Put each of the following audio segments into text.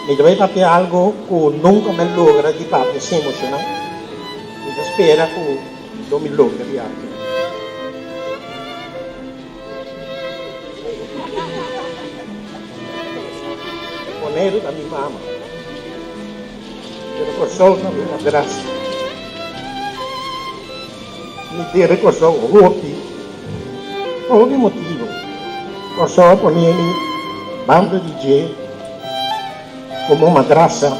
mi deve fare algo che nunca mi logra di parte si emoziona. Mi spera che non mi logra di altro. Ponero da mia mamma. Pero por sol da minha graça. Mi dire questo ruoti. Per ogni motivo. Questo ponemi bando di G come madrasa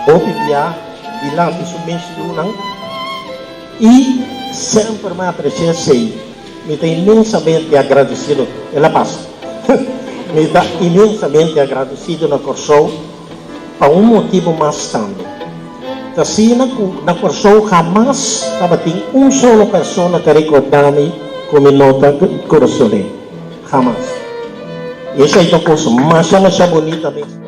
OPPA di lanti su messi lunang e sempre me apreciar sei. Mi está imensamente agradecido e la paz. Mi está imensamente agradecido na Corsou por um motivo mais tanto. Assim, na Corsou jamais tem solo pessoa que recordar-me como nota coração. Jamás. Essa é a coisa mais bonita mesmo.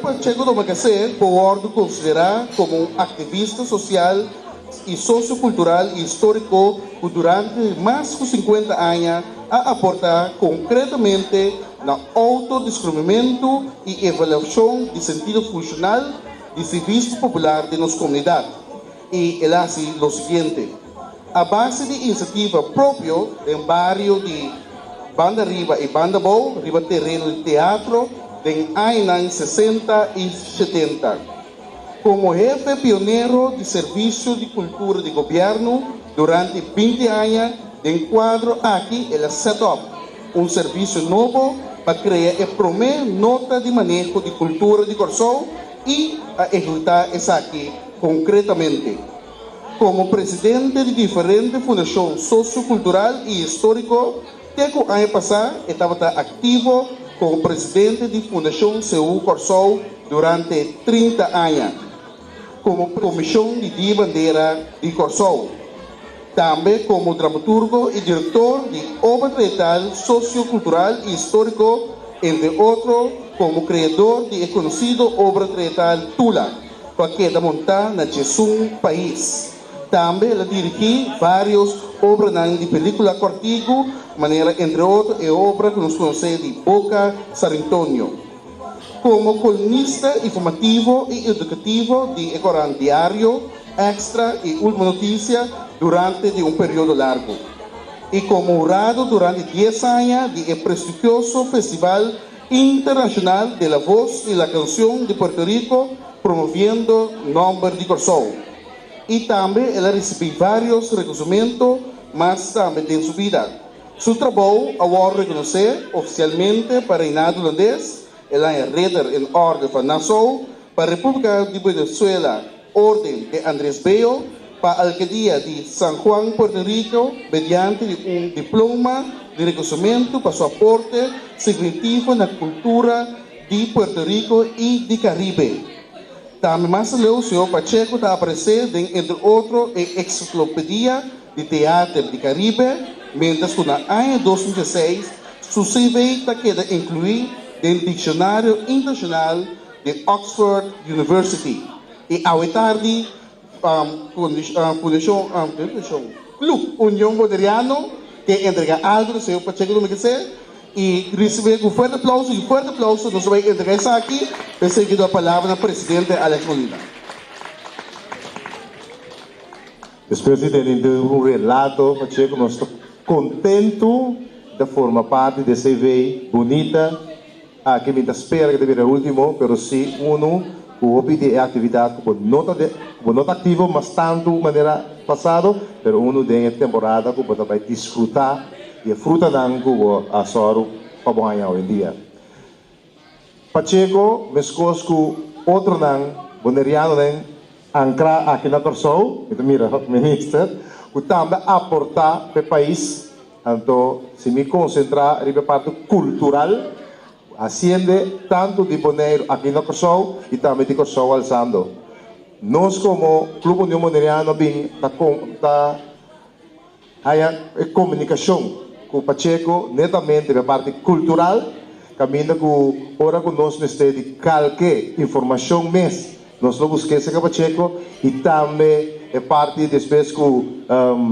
Pacheco do Macacé pode considerar como um ativista social e sociocultural e histórico que durante mais de 50 anos a aportar concretamente no autodescobrimento e avaliação de sentido funcional de serviço popular de nossa comunidade. E ele assim o seguinte: a base de iniciativa própria em bairro de Banda Riba e Banda Boa, riba terreno de teatro, em anos 60 e 70. Como jefe pioneiro de serviço de cultura de governo, durante 20 anos, enquadro aqui ele set-up um serviço novo para criar e promover nota de manejo de cultura de Corsou e a executar isso aqui concretamente. Como presidente de diferentes fundações sociocultural e histórico, que o ano passado estava ativo como presidente de Fundação CU Corsou durante 30 anos, como comissão de bandeira de Corsou, também como dramaturgo e diretor de obra teatral, sociocultural e histórico, entre outros, como criador de conhecido obra teatral Tula, que é montada na Jesum País. Também ela dirigiu várias obras de película Cortigo, maneira entre outros, e obra que nos conhecemos de Boca San Antonio. Como colunista informativo e educativo de Ecoran Diário, Extra e Última Notícia durante um período largo. E como jurado durante 10 anos de prestigioso Festival Internacional de la Voz y la Canción de Puerto Rico, promoviendo Nombre de Corsou. E também ela recebeu vários reconhecimentos, mas também em sua vida. Seu trabalho agora reconhecido oficialmente para o Reinado holandês, ela é Ridder em Ordem van Nassau, para a República de Venezuela, Ordem de Andrés Bello, para a Alcaldía de San Juan, Puerto Rico, mediante um diploma de reconhecimento para seu aporte significativo na cultura de Puerto Rico e de Caribe. Também mais leu o senhor Pacheco está aparecendo, entre outros, em Enciclopédia de Teatro de Caribe, mientras que no ano 2016, seu CV está queda incluído no Dicionário Internacional de Oxford University. E ao tarde, Club União Moderiano, que entrega algo do senhor Pacheco do Macacé, e receber um forte aplauso, nós vamos entregar isso aqui, e seguido a palavra ao presidente Alex Molina. Depois de ter um relato, Pacheco, nós estamos contentos de formar parte dessa CV bonita, que me espera que deve ser o último, mas se uno pide atividade como nota ativo, mas tanto de maneira passada, mas uno tem a temporada que vai desfrutar e a fruta dango a soro pabuhanya hoje em dia. Pacheco, mescosco outro nan, boneriano nan, ancra aqui na Corsou, então mira, minister, o também aportar para o país, então se me concentrar na parte cultural, asciende tanto de Bonaire aqui na Corsou e também de Corsou alçando. Nós como Clube União Boneriano bem a comunicação com o Pacheco netamente da parte cultural, caminho que ora conosco neste de qualquer informação mês nós lo busquemos em Pacheco e também é parte depois que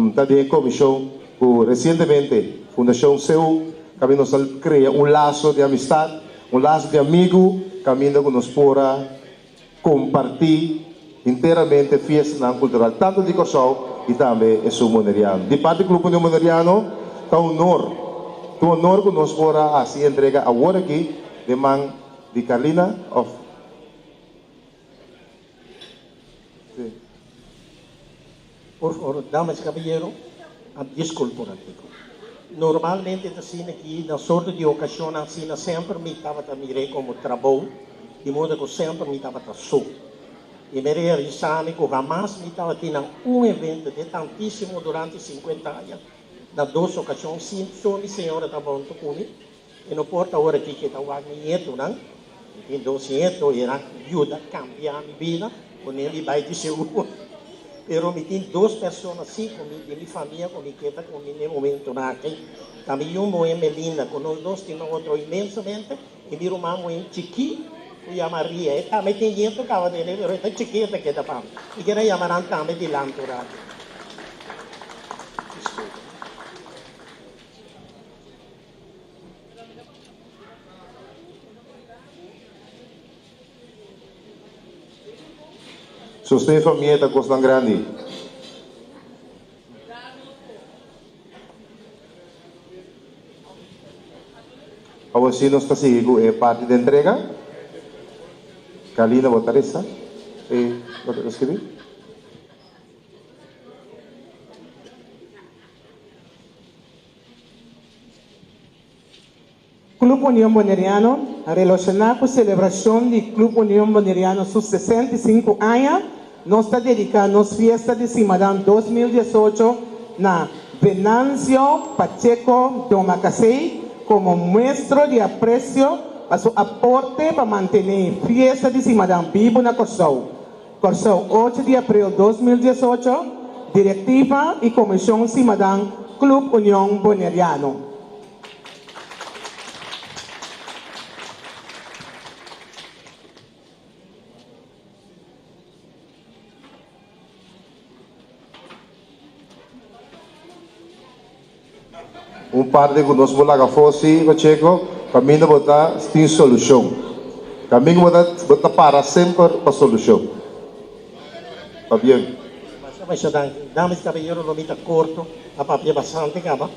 está de comissão que recentemente Fundação CEU caminho nós cria laço de amistade laço de amigo caminho que nós pora compartir inteiramente a festa cultural tanto de Corsol e também é sul Moneriano de parte do Grupo Moneriano está honor que nós pora assim entrega agora aqui de mão de Carlina of Por favor, damas e caballeros, desculpa por aqui. Normalmente, assim, aqui, na sorte de ocasião, assim, sempre me estava a mirar como trabalho, de modo que sempre me estava a só. E me realizava que jamais me estava tendo evento de tantíssimo durante 50 anos. Na duas ocasiões, sim, só minha senhora estava junto comigo. E não importa a hora que estava nieto, não? E 12 anos, era ajuda a cambiar a minha vida, quando ele vai de seguro. Pero me tem duas pessoas assim comigo, de minha família, comigo, que está comigo no momento aqui. Também uma é Melinda, com nós dois temos outro imensamente, e minha irmã é Chiqui, e a Maria, e também tem gente que acaba de ler, mas é chiquita que está para mim. E que era chamarão também de Lantura. Desculpa. Sustém família da Costa Grande. A você não está seguindo é parte da entrega. Carlina Botaressa. Pode escrever? Clube União Boneriano, relacionado com a celebração do Clube União Boneriano seus 65 anos, nós estamos dedicando a festa de Cimadão 2018 na Venancio Pacheco Domacasei como muestra de apreço a seu aporte para manter a festa de Cimadão vivo na Corsol. Corsol 8 de abril de 2018, Diretiva e Comissão Cimadão Clube União Boneriano. Parte que nós vamos fosse Pacheco caminho botar tem solução caminho botar para sempre para solução tá bem Mas damas e caballeros, lo mita corto, a papel bastante capa.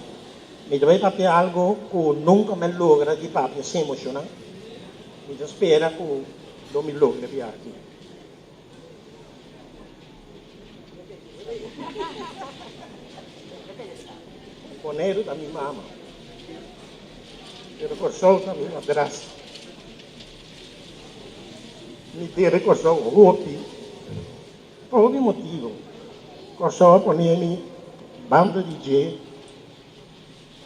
Me deve papel algo que nunca me logra de papel se emocionar. Me espera que lo me logra de aqui. Conero da minha mama. Pero Corsol da minha madrasta. Me deu Corsol roupi. Por algum motivo, Corsol ponia-me banda de DJ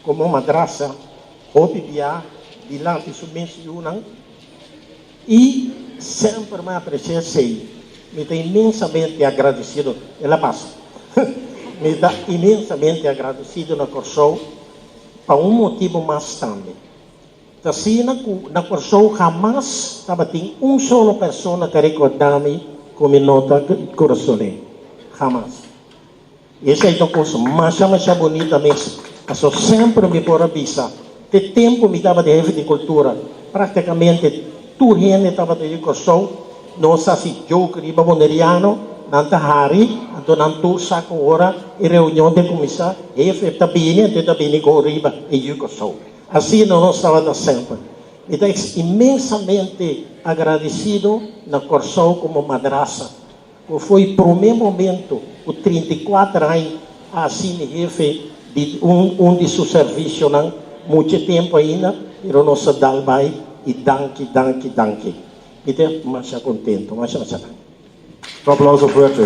como madrasta, roupi de lá que subvencionam e sempre me apreciei. Me tem imensamente agradecido. Ela passa. Me dá imensamente agradecido na Corsol por motivo mais também. Assim, na Corsol jamais estava tem solo pessoa que recordar-me como nota Corsol. Jamais. Essa é uma coisa mais bonita mesmo. Eu sempre me por avisar. De tempo me dava de jefe de cultura. Praticamente, tudo gente estava de Corsol. Nós, assim, eu, Riba Boneriano, nanta hari atau nantu sak ora e reunião de comissão e também com riba e eu sou assim nós estávamos sempre então imensamente agradecido na Corsol como madraça que foi para o meu momento o 34 anos assim jefe de de seu serviço não muito tempo ainda pero nossa dalbai e danke então mais contento mais um aplauso forte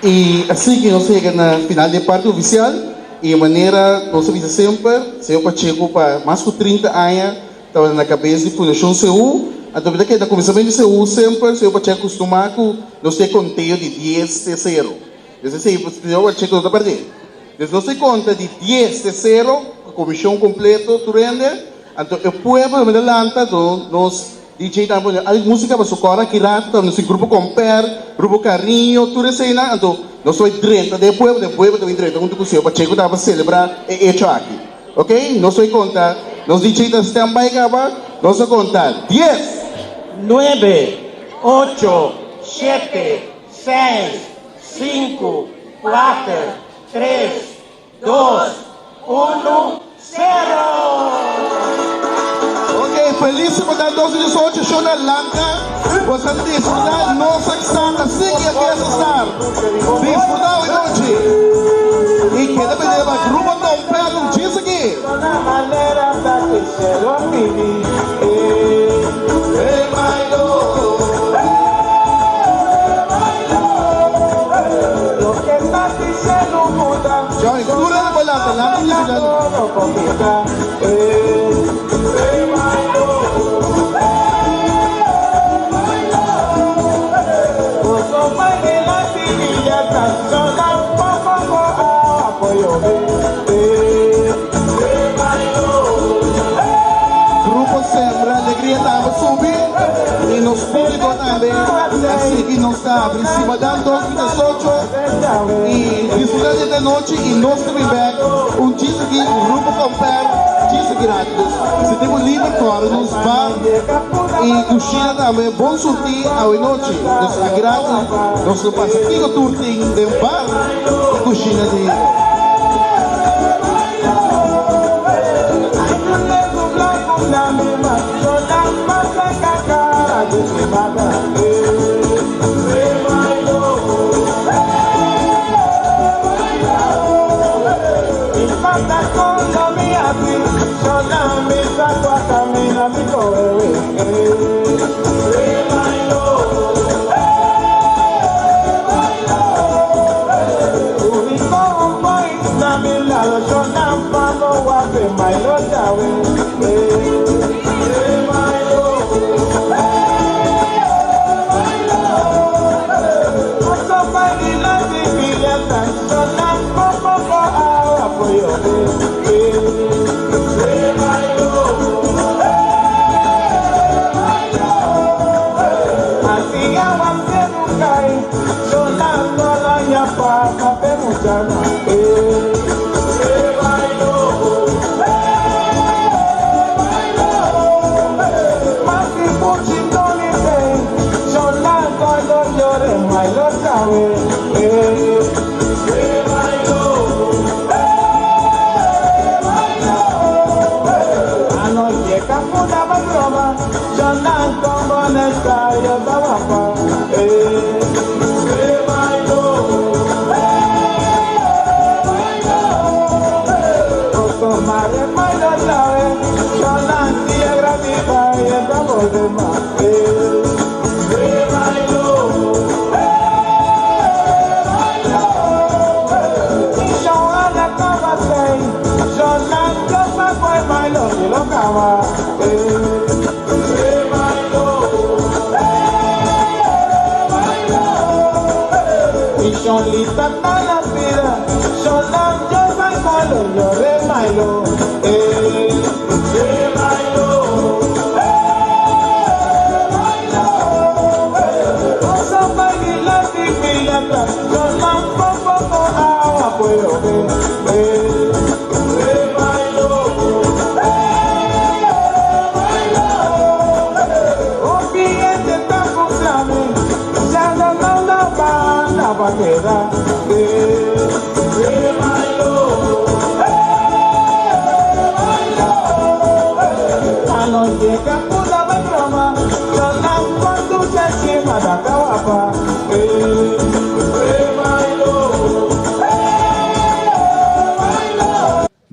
E assim que nós chegamos na final da parte oficial, e a maneira, nós sabemos sempre, Senhor Pacheco, para mais de 30 anos, estava na cabeça da Fundação CEU, então, que no começamento de CEU, sempre, Senhor Pacheco costuma que nós temos conteúdo de 10 de 0. Então, Senhor Pacheco não está perdendo. Então, nós temos conta de 10 de 0, a comissão completa, tu rende, Então, o pueblo me adelanta, nos DJ também, a música para socorrer aqui lá, nos grupo Comper, grupo Carinho, tudo isso aí, então, nós somos 30, depois também 30, quando o senhor para chegar para celebrar é hecho aqui, ok? Nós somos contar, nós DJ da stand-by acaba, nós vamos contar 10, 9, 8, 7, 6, 5, 4, 3, 2, 1, 0. ok, feliz por dar 2018, show na Lanka, você disfrutar nossa estada, siga aqui essa estada, disfrutar hoje noite, e que depende do grupo Comper, não diz aqui. Una manera para que se lo viví. Lo que está diciendo muda. Johnny, cura la volante, la música. Todo comida. Oso baila silla tan sola, poco apoyo. Grupo Sembra, alegria estava subir e nos público também, assim que nós está em cima da 2018 e disfrutando de noite e nós também back, dia aqui, o grupo Comper, dia aqui rápidos, se temos livre fora, nos bar e coxinha também, bom sortir ao noite, nos agrada, nós não passamos aqui com o turtinho de um bar e coxinha de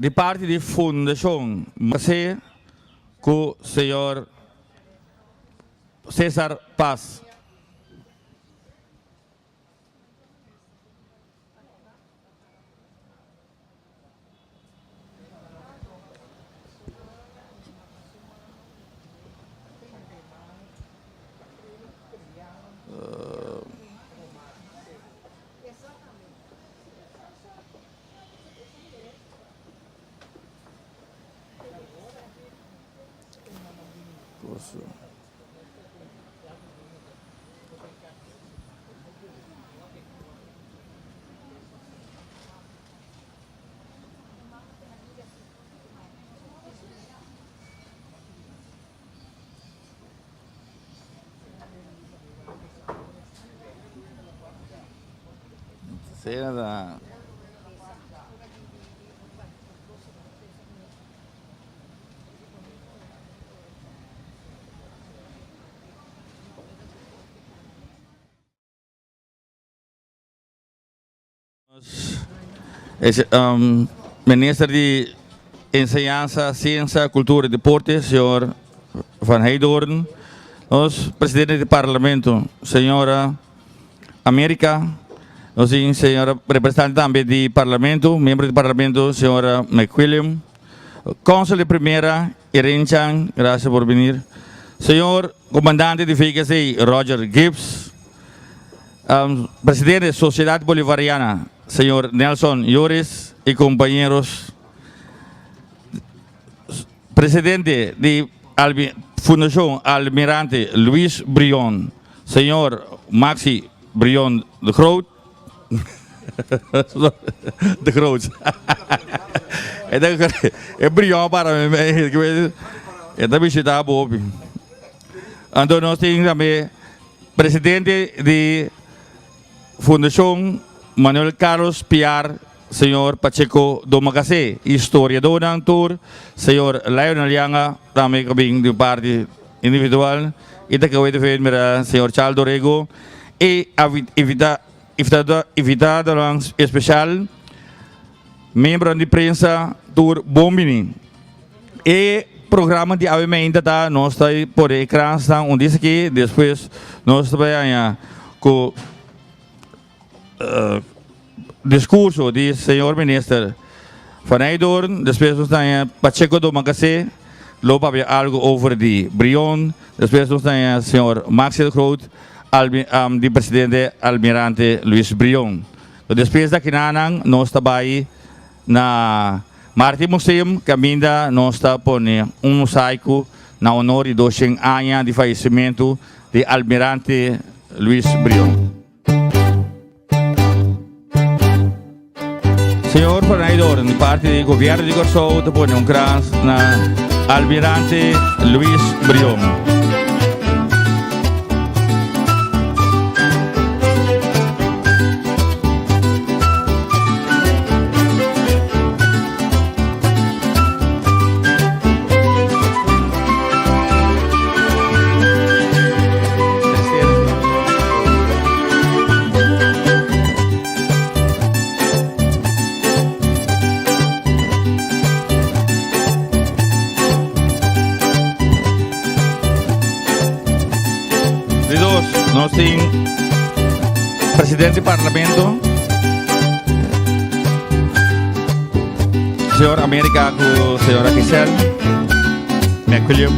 de parte da Fundação Macé com o senhor César Paz. Senada. Minister de Enseñanza, Ciencia, Cultura y Deporte, señor Van Heidoorn. Nos presidente del Parlamento, señora América. Nos señora representante también del Parlamento, miembro del Parlamento, señora McWilliam. Cónsul de Primera, Irene Chang, gracias por venir. Señor comandante de FIGC, Roger Gibbs. Presidente de Sociedad Bolivariana, señor Nelson Lloris y compañeros. Presidente de Fundación Almirante Luis Brion, señor Maxi Brion de Groot. De Groot. É Brion para mim. É da visita Bob. Então nós temos também presidente de Fundação Manuel Carlos Piar, senhor Pacheco Domagase, historiador ng tour, senhor Lionel Yanga, também kabing de parte individual, ita kawai de feed mera senhor Charles Dorego, e invitado lang especial, membro de prensa tour Bombini. E programa de avimento tá, nós está por ecrã, estão um disse aqui, depois nós trabalhamos com discurso do senhor ministro Van Heidoorn, depois nós temos Pacheco Domagase, logo para algo over de Brion, depois nós temos o senhor Maxi de Groot, de presidente Almirante Luis Brion. Depois daqui nós estamos na Martin Museum, que ainda nós está pondo mosaico na honor de 200 anos de falecimento de Almirante Luis Brion. Senhor Van Heidoorn, de parte do governo de Corsou, te põe crans na Almirante Luis Brion. Nós temos presidente do Parlamento, senhor América, com a senhora Giselle McWilliam.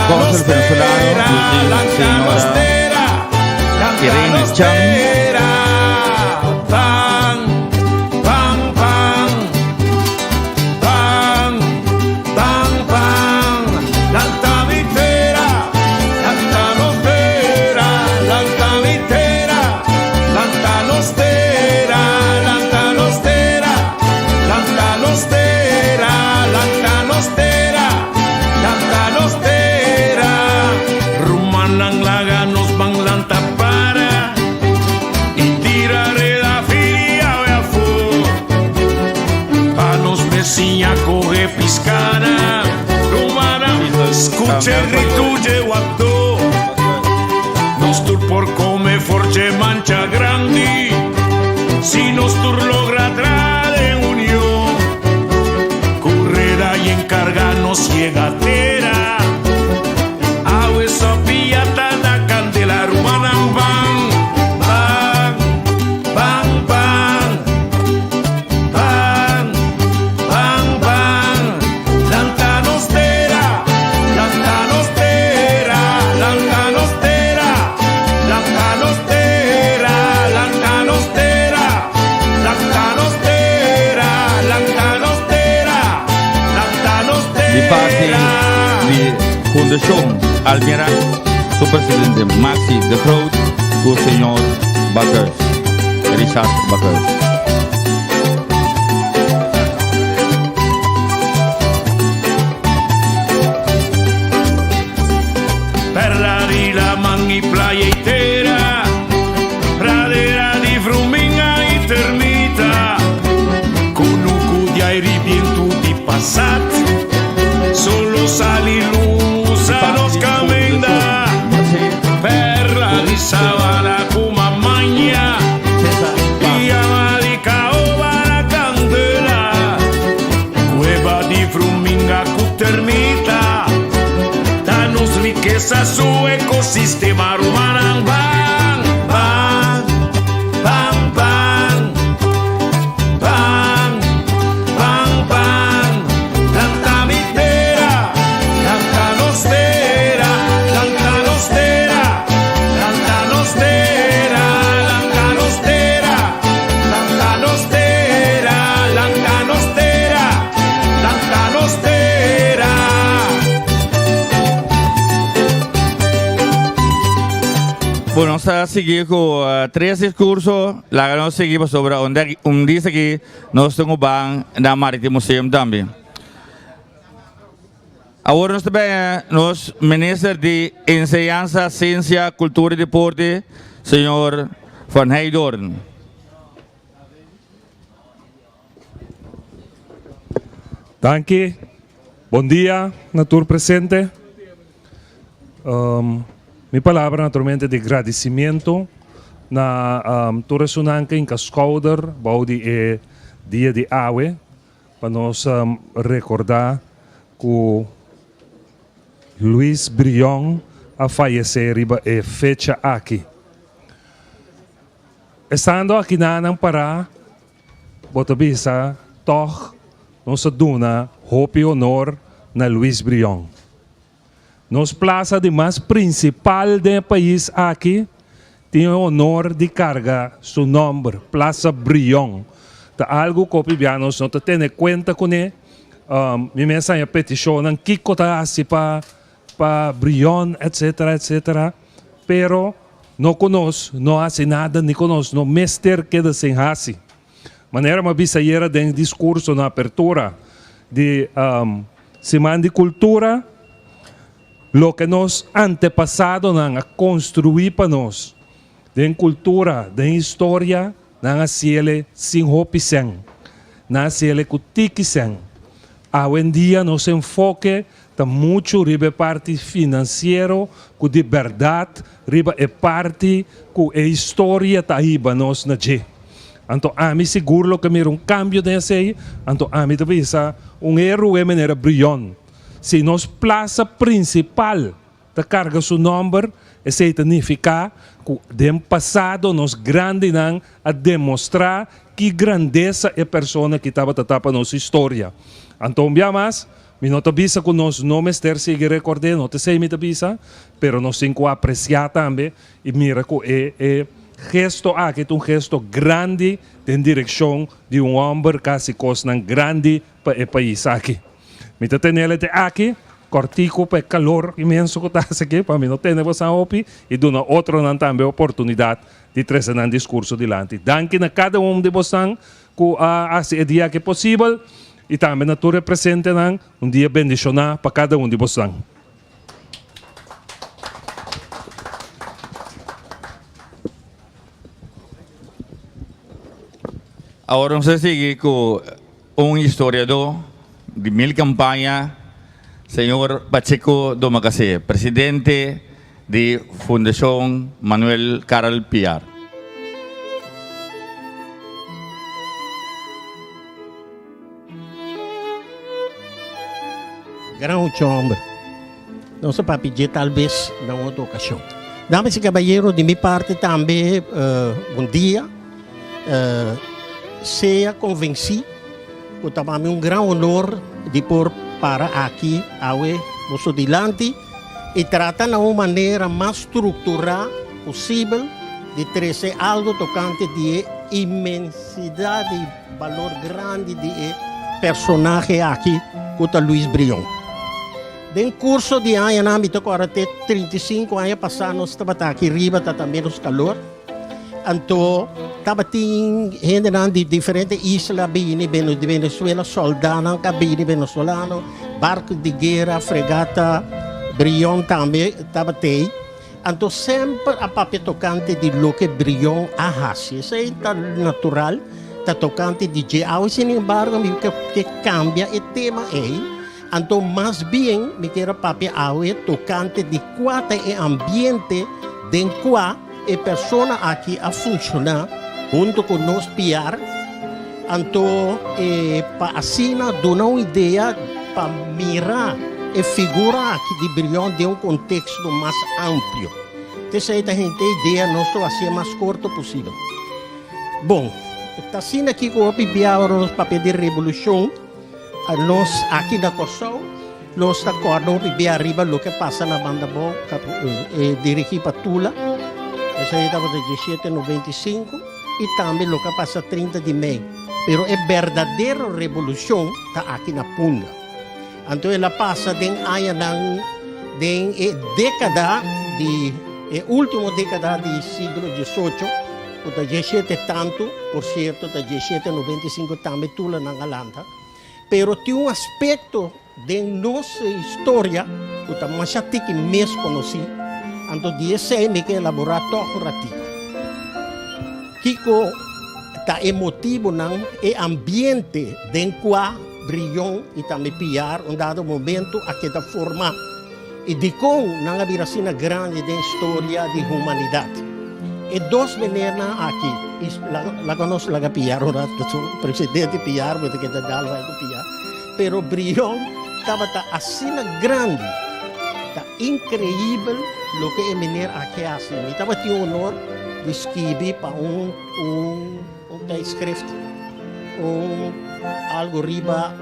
Cónsul venezolano, señora Irene Chang. cerrituje waktu nostur por come forse mancha grandi si nostur logra trare unión correra y encargarnos llegatera awe sopia tada candela rumana bang bang bang bang bang bang bang lantanostera lantanostera lantanostera lantanostera lantanostera lantanostera lantanostera lantanostera Di parte di Fundación Almira, su presidente Maxi de Groot, con el señor Bakkers, Richard Bakkers. Perla di la mangi playa intera, pradera di fruminga eternita, con un cudia e ripiento di passat, solo sali luz a los camenda, perla di sabana kuma magna, llama di caoba la candela, cueva di fruminga cuternita, danos riqueza su ecosistema rumana bang bang bang bang bang bang bang lantamitera lantanostera lantanostera lantanostera lantanostera lantanostera lantanostera lantanostera. Bueno, vamos a seguir con tres discursos. La vamos a seguir sobre un día que nos estamos van en el Marítimo Museum también. Ahora nos está nos ministro de Enseñanza, Ciencia, Cultura y Deporte, señor Van Heijdoorn. Danke. Bom dia, natur presente. Mi palavra naturalmente de agradecimento na Torresunanca em Cascouder, baudi é dia de Awe, para nós recordar que Luis Brion a falecer riba é fecha aqui. Estando aqui na Pará, botabisa, toch, nossa duna, hope e honor na Luis Brion. Nos plaza de mais principal do país aqui, tem o honor de carga seu nome, Plaza Brion. Tá algo que os pibianos não têm em conta com ele. Me mensagem peticionam que está assim para Brion, etc, etc. Pero não conosco, não hace nada, nem conosco, não mestre queda sem assim. Maneira uma bisaieira de discurso na apertura de Semana de Cultura, lo que nos antepassados han construído para nós, de cultura, de história, na ciele sem hopisem, na ciele cutikisem. Hoje em dia nos enfoque está muito riba parte financeiro, com de verdade, riba é parte com a história tá riba nós na je. Então a mim seguro que me cambio desse aí, então a mim também erro é maneira brilhante. Se nos plaza principal da carga seu nome, isso significa que do passado nos grande a demonstrar que grandeza é a pessoa que estava tratando nossa história. Então, bem mais, me não avisa que nós não mestre seguir recordando, não te sei me avisa, pero nós temos que apreciar também e mira que é gesto aqui é gesto grande em direção de homem que se costa grande para o país aqui. Me tenho de aqui, cortico para calor imenso que está aqui, para mim não tem você opi e dona outra também oportunidade de trazer um discurso adiante. Danke a cada de vocês que hace o dia que é possível e também na tua presente dia bendicionar para cada de vocês. Agora vamos seguir com historiador de 1000 campanhas Senhor Pacheco Domagase, presidente de Fundação Manuel Carol Piar. Grande homem. Não se pode pedir, talvez, na outra ocasião. Damas e caballeros, de minha parte também, um dia, seja convencido que também é um grande honor de pôr para aqui, nosso dilante, e tratar de uma maneira mais estruturada possível de trazer algo tocante de imensidade e valor grande de personagem aqui, que é Luis Brion. Em curso de ano, na âmbito até 35 anos passados, nós estávamos aqui riba, também nos calor. Então, estava gente de diferentes islas, de Venezuela, soldados, cabine venezuelano, barco de guerra, fregata, Brion também estava aí. Então, sempre a papel tocante de lo que Brion faz. Isso é natural, está tocante de geral, sin embargo, que cambia o tema é. Então, mais bem, me quero papel tocante de qual é o ambiente em qual a pessoa aqui a funcionar junto com nós piar. Então, para assim, dar uma ideia para mirar a figura aqui de Brion de um contexto mais amplo. Então, a gente ideia nós fazer mais curto possível. Bom, está assim aqui com o papel de revolução. Nós aqui na Kosovo, nós acordamos e arriba o que passa na banda bom, dirigir para Tula, essa aí estava de 1795 e também o que passa 30 de maio. Pero a verdadeira revolução está aqui na Punda. Então ela passa de década de última década do século XVIII, o da 17 tanto, por certo, da 1795 também Tula na Galanta. Pero tem um aspecto de nossa história que também já tem que mais conhecer. Então, esse é me que elaborar todo ratico. Kiko está emotivo não é ambiente de qual Brion e também Piar um dado momento a que da forma e de com não haverá cena grande de história de humanidade. E duas meninas aqui. La conosco la Piar, o presidente Piar, porque da dalo vai com Piar. Pero Brion estava assim grande, tá incrível o que a menina aqui assim. E estava tinha o honor de escrever para escrito, algo riba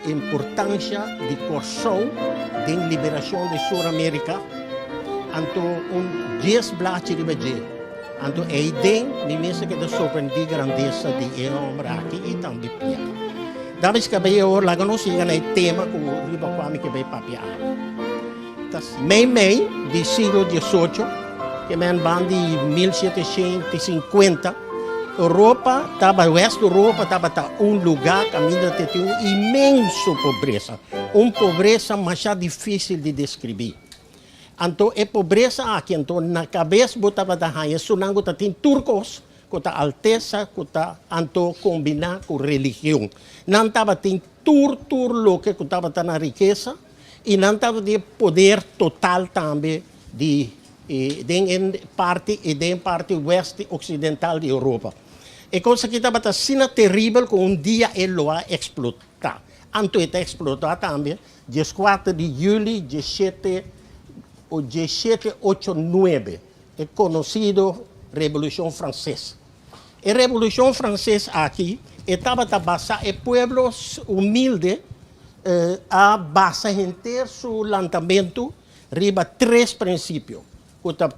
importância de Kosovo, de liberação de Sul-América. Então, 10 blaches riba de. Então, é ideia, me pensa que surpreende a grandeza de homem aqui e também Piar. Davis que vai hoje lá não chega no tema que o riba quame que vai papiar. Mei do século XVIII, que vem de 1750, Europa estava West Europa estava lugar que ainda tinha uma imensa pobreza, uma pobreza mais difícil de descrever. Então, a pobreza aqui, então, na cabeça botava da rainha, sonando que tem turcos, com a alteza, com a combinar com religião. Não estava tem lo que estava na riqueza, e não estava de poder total também de parte oeste ocidental de Europa. E coisa que estava assim terrível que um dia ele vai explotar. Então, ele explotou também, 14 de julho de 1789, é conhecido Revolução Francesa. A Revolução Francesa aqui estava basada em pueblos humildes, a base inteira do lançamento riba 3 princípios: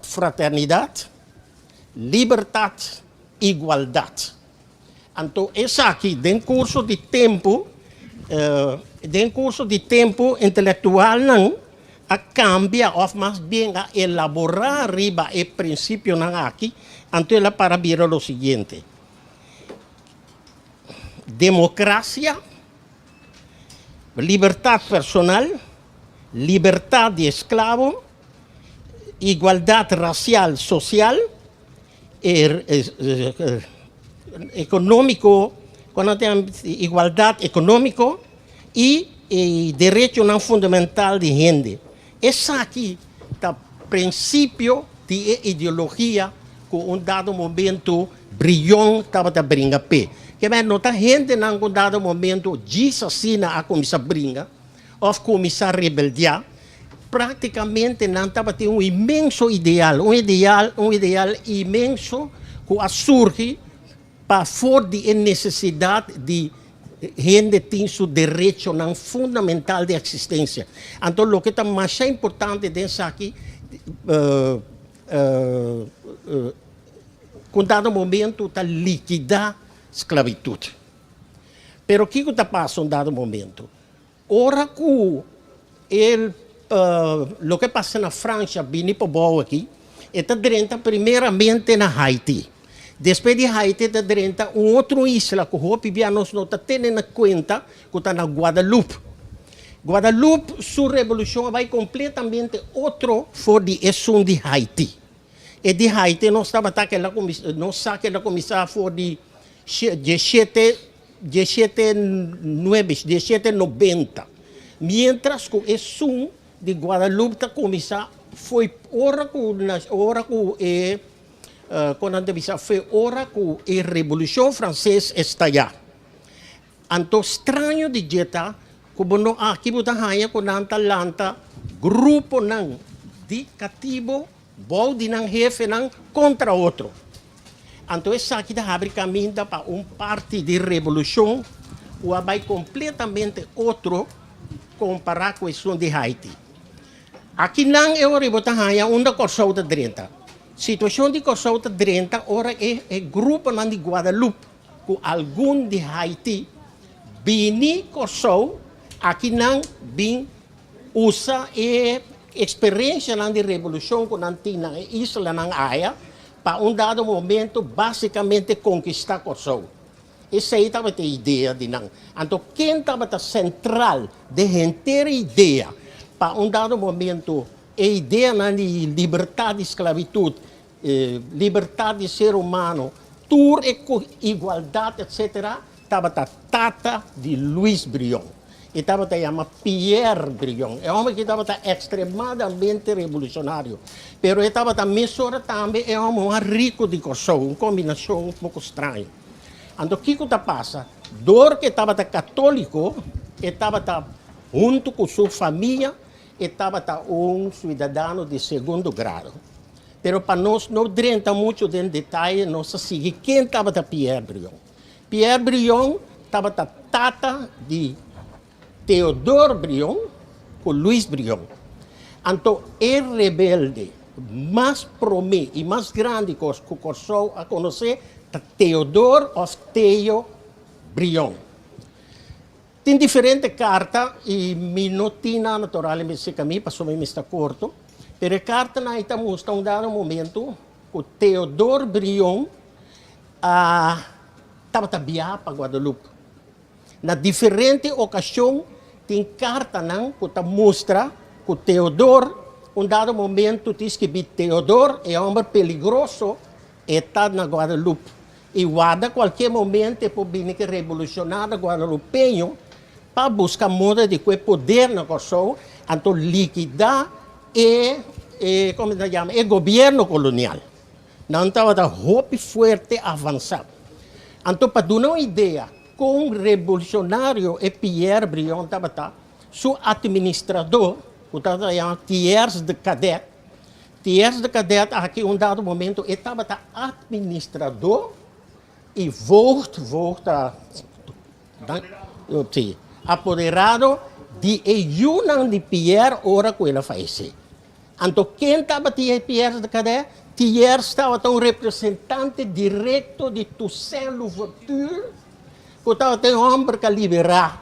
fraternidade, liberdade, igualdade. Então, esse aqui, dentro do curso de tempo intelectual, não, a cambia, ou mais bem a elaborar riba o princípio aqui, então ela para vir o seguinte: democracia, liberdade personal, liberdade de escravo, igualdade racial, social, econômico, quando tem igualdade econômica e e direito não fundamental de gente. Esse aqui é o princípio de ideologia que um dado momento Brion estava a brincar pé. Que bem, não está gente não um dado momento diz assim a começar a brincar, ou começar a rebeldear, praticamente não estava ter um imenso ideal imenso que surge para fora de necessidade de gente tem seu direito não fundamental de existência. Então, o que é mais importante dessa aqui, com dado momento, está liquidar a esclavitud. Pero o que está passando em dado momento? Ora que o que passa na França, vim para boa aqui, está dentro primeiramente na Haiti. Depois de Haiti, está dentro outra isla que o Pibianos não está tendo em conta, que está na Guadalupe. Guadalupe, sua revolução vai completamente outro fora de isso de Haiti. E de Haiti não estava aquela comissão fora de 1790. Mientras que isso de Guadalupe está começar foi hora que foi hora que a Revolução Francesa estallar. Então, estranho de jeito, como não aqui está raia com Atalanta, grupo não de cativo, balde não jefe não contra outro. Então, essa aqui abre caminho para parte de revolução, que vai completamente outro comparar com a questão de Haiti. Aqui não é o rebota raia onde correu da 30. Situação de correu da 30, ora é grupo não de Guadalupe, com algum de Haiti, bini correu, aqui não bem usa a experiência de revolução que não tem na isla não haia, para dado momento basicamente conquistar correu. Essa aí estava a ideia de não. Então, quem estava central de inteira ideia para dado momento a ideia de liberdade de esclavitud, liberdade de ser humano, tour e igualdade, etc., estava a tata de Luis Brion. E estava a chamar Pierre Brion. É um homem que estava extremadamente revolucionário. Mas ele estava a mesura também, é um homem rico de coração, uma combinação um pouco estranha. Então, o que passa? Dor que estava católico, estava junto com sua família, estava um cidadão de segundo grado. Mas para nós não entra muito em detalhe, nós seguimos quem estava Pierre Brion. Pierre Brion estava tata de Théodore Brion com Luis Brion. Então, o rebelde mais promê e mais grande que o começou a conhecer Théodore ou Theo Brion. Tem diferente carta e me não tinha naturalmente esse caminho, passou me está curto. Pero a carta na ita mostra dado momento que o Théodore Brion estava a viajar para Guadalupe. Na diferente ocasião, tem carta que mostra que o Théodore, dado momento, diz que Théodore é um homem perigoso e está na Guadalupe. E guarda qualquer momento para vir que revolucionar o guadalupenho para buscar moda de que poder na coração, então liquidar como se chama, o governo colonial. Não estava da roupa forte avançado. Então, para dar uma ideia, com o revolucionário Pierre Brion estava seu administrador, o estava chamado Thiers de Cadet. Thiers de Cadet, aqui dado momento, estava administrador e volta apoderado de Ejunan de Pierre, ora que ele faleceu. Então, quem estava Pierre de Cadet? Thiers estava um representante direto de Toussaint Louverture, que estava um homem que liberar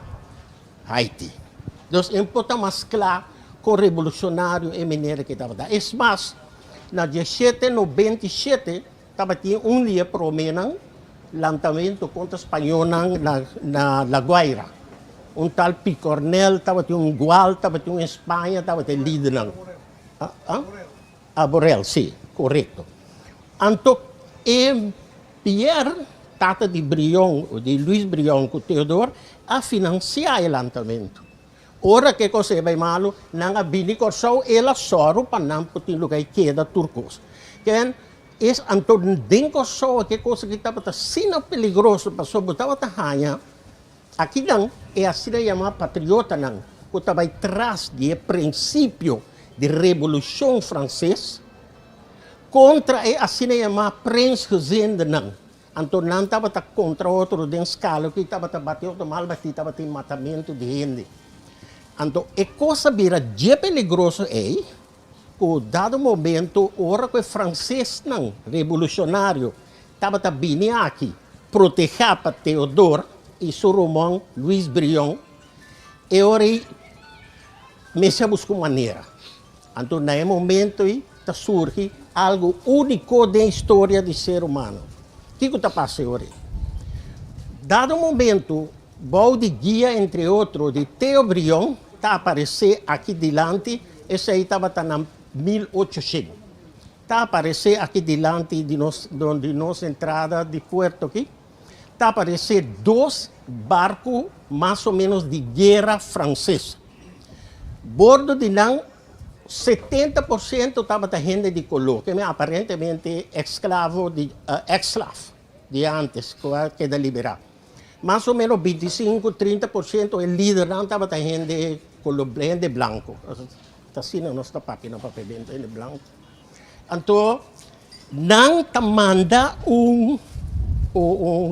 Haiti. Então, é importante mais claro com o revolucionário e maneira que estava. É mais, na 1797, estava um dia promenando lançamento contra os espanhóis na La Guaira. Tal Picornel, estava um Gual, estava em Espanha, estava líder. Borel, sim, correto. Então, Pierre, tata de Brion, de Luis Brion, com Théodore, a financiar o lançamento. Ora que cosa vai malo, nanga bini Corsou, ela soro para não putin lugar queda turcos. Ken, es anto den Corsou, que coisa que estava sina peligroso para sobotava hanya. Aqui não é assim chamada patriota não, que estava atrás do princípio de revolução francesa contra é assim chamada prince-gezinde não. Então não estava contra outro de escala que estava batendo mal, mas estava tendo matamento de gente. Então, a coisa vira de perigoso é que, dado momento, ora que o francês não, revolucionário, estava vindo aqui, proteger para Teodoro e seu irmão Luís Brion, e ora me busca maneira. Então, naquele momento, surge algo único da história do ser humano. O que está passando agora? Dado momento, o de guia, entre outros, de Theo Brion, está aparecer aqui delante, esse aí estava em 1800. Está aparecer aqui delante de nossa entrada de Puerto aqui. Está aparecer 2 barcos, mais ou menos, de guerra francesa. Bordo de lá, 70% estava da gente de color, que é aparentemente escravo de antes, que é liberado. Mais ou menos 25-30% é líder, não estava da gente color branco. Está assim na nossa página, papel de branco. Então, não manda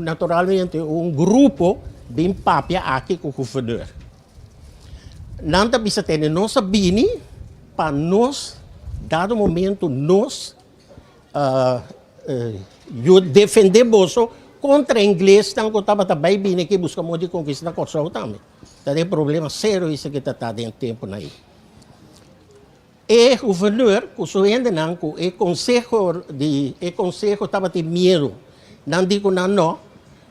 naturalmente, grupo de papel aqui com o governador. Não precisa ter nossa bini, para nós, dado momento, nós defender bolso contra inglês, tanto que estava também bem que buscamos de conquistar Corsou também. Tem problema sério isso que está dentro tempo aí. E o governador, que o ainda não, o conselho estava de medo, não digo não,